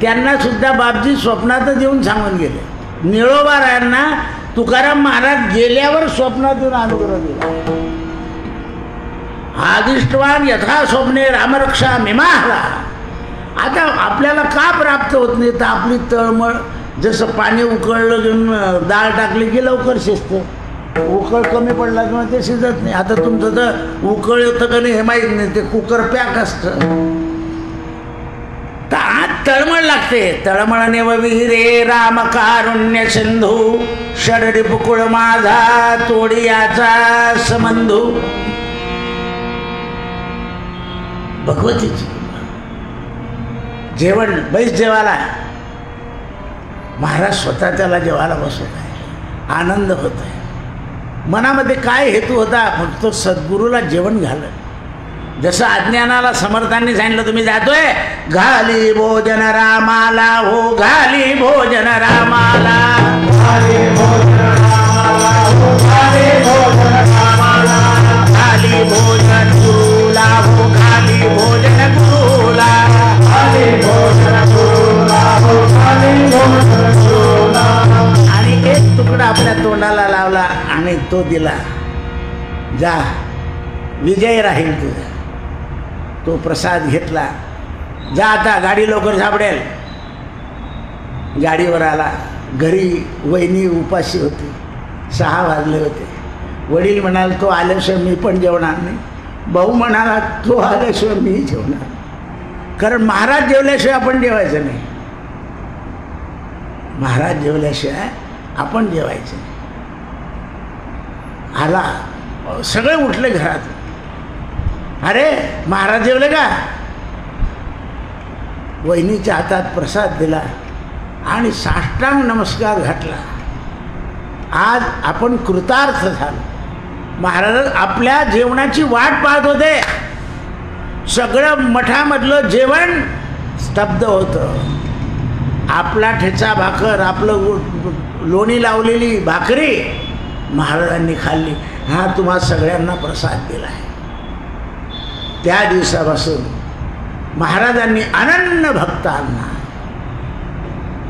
त्यांना सुद्धा बापजी स्वप्नातच येऊन सांगून गेले. निळोबारायांना तुकाराम महाराज गेल्यावर स्वप्नात येऊन अनुग्रह दिला. आदिष्टवान यथा स्वप्ने रामरक्षा मिमाहला. आता आपल्याला का प्राप्त होत नाही, तर आपली तळमळ, जसं पाणी उकळलं घेऊन डाळ टाकली की लवकर शिजतं, उकळ कमी पडला किंवा ते शिजत नाही. आता तुमचं तर उकळ येतं का नाही हे माहीत नाही, ते कुकर पॅक असतं. तर आज तळमळ लागते. तळमळने विहिरे राम कारुण्य सिंधू, षडरिपुकुळ माझा तोडियाचा समंधू. भगवतीची जेवण बैस जेवायला, महाराज स्वतः त्याला जेवायला बसवत आहे, आनंद होत आहे. मनामध्ये काय हेतू होता, फक्त सद्गुरूला जेवण घालं. जसं अज्ञानाला समर्थांनी सांगितलं, तुम्ही जातोय घाली भोजन रामाला, हो घाली भोजन रामाला, घाली भोजन रामाला, हो घाली भोजन रामाला, घाली भोजन गुरुला, हो घाली भोजन गुरुला, घाली भोजन गुरुला, हो घाली भोजन गुरुला. आणि एक तुकडा आपल्या तोंडाला लावला आणि तो दिला, जा विजय राहील तुझा. तो प्रसाद घेतला, जा आता गाडी लवकर सापडेल. गाडीवर आला. घरी वहिनी उपाशी होती, 6 वाजले होते. वडील म्हणाल तो आल्याशिवाय मी पण जेवणार नाही. भाऊ म्हणाला तो आल्याशिवाय मी जेवणार. कारण महाराज जेवल्याशिवाय आपण जेवायचं नाही. महाराज जेवल्याशिवाय आपण जेवायचं नाही. आला, सगळे उठले घरात. अरे महाराज जेवले का? वहिनीच्या हातात प्रसाद दिला आणि साष्टांग नमस्कार घातला. आज आपण कृतार्थ झालो. महाराज आपल्या जेवणाची वाट पाहत होते. सगळं मठामधलं जेवण स्तब्ध होतं. आपला ठेचा भाकर, आपलं लोणी लावलेली भाकरी महाराजांनी खाल्ली. हा तुम्हा सगळ्यांना प्रसाद दिला आहे. त्या दिवसापासून महाराजांनी अनन्य भक्तांना,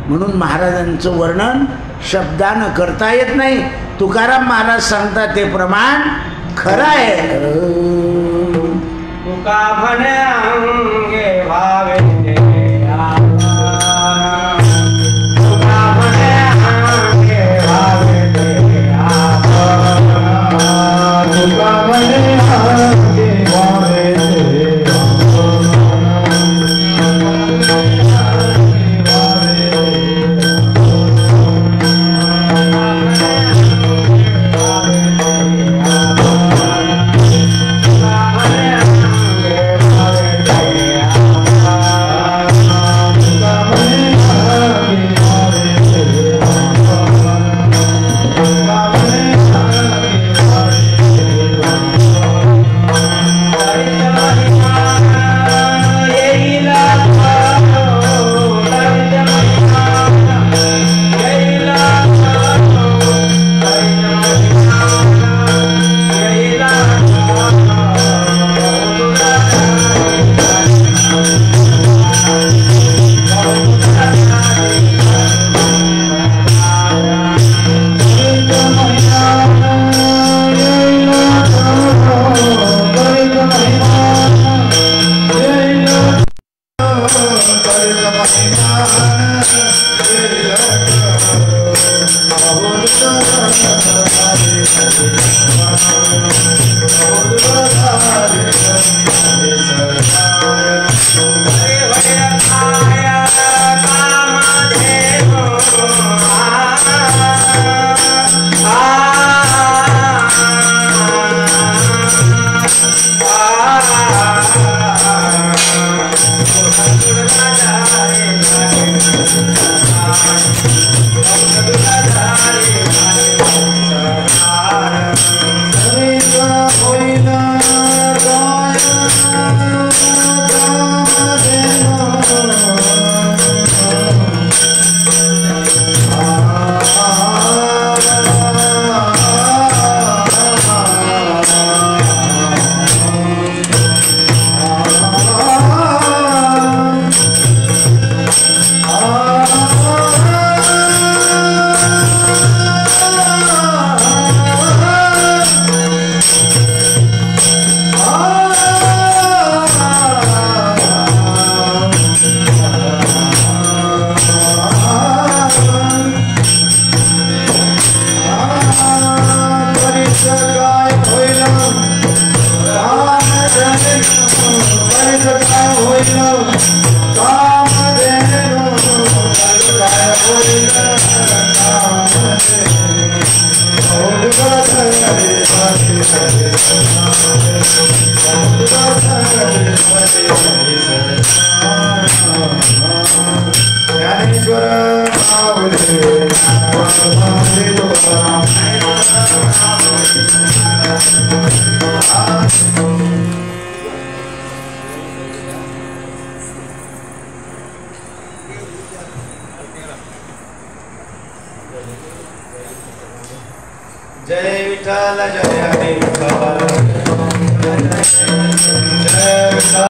म्हणून महाराजांचं वर्णन शब्दानं करता येत नाही. तुकाराम महाराज सांगतात ते प्रमाण खरं आहे. तुका म्हणे अंगे भावे तुका म्हणे अंगे भावे तुका म्हणे अंगे भावे जय विठ्ठल जय हरी विठ्ठल जय विठ्ठल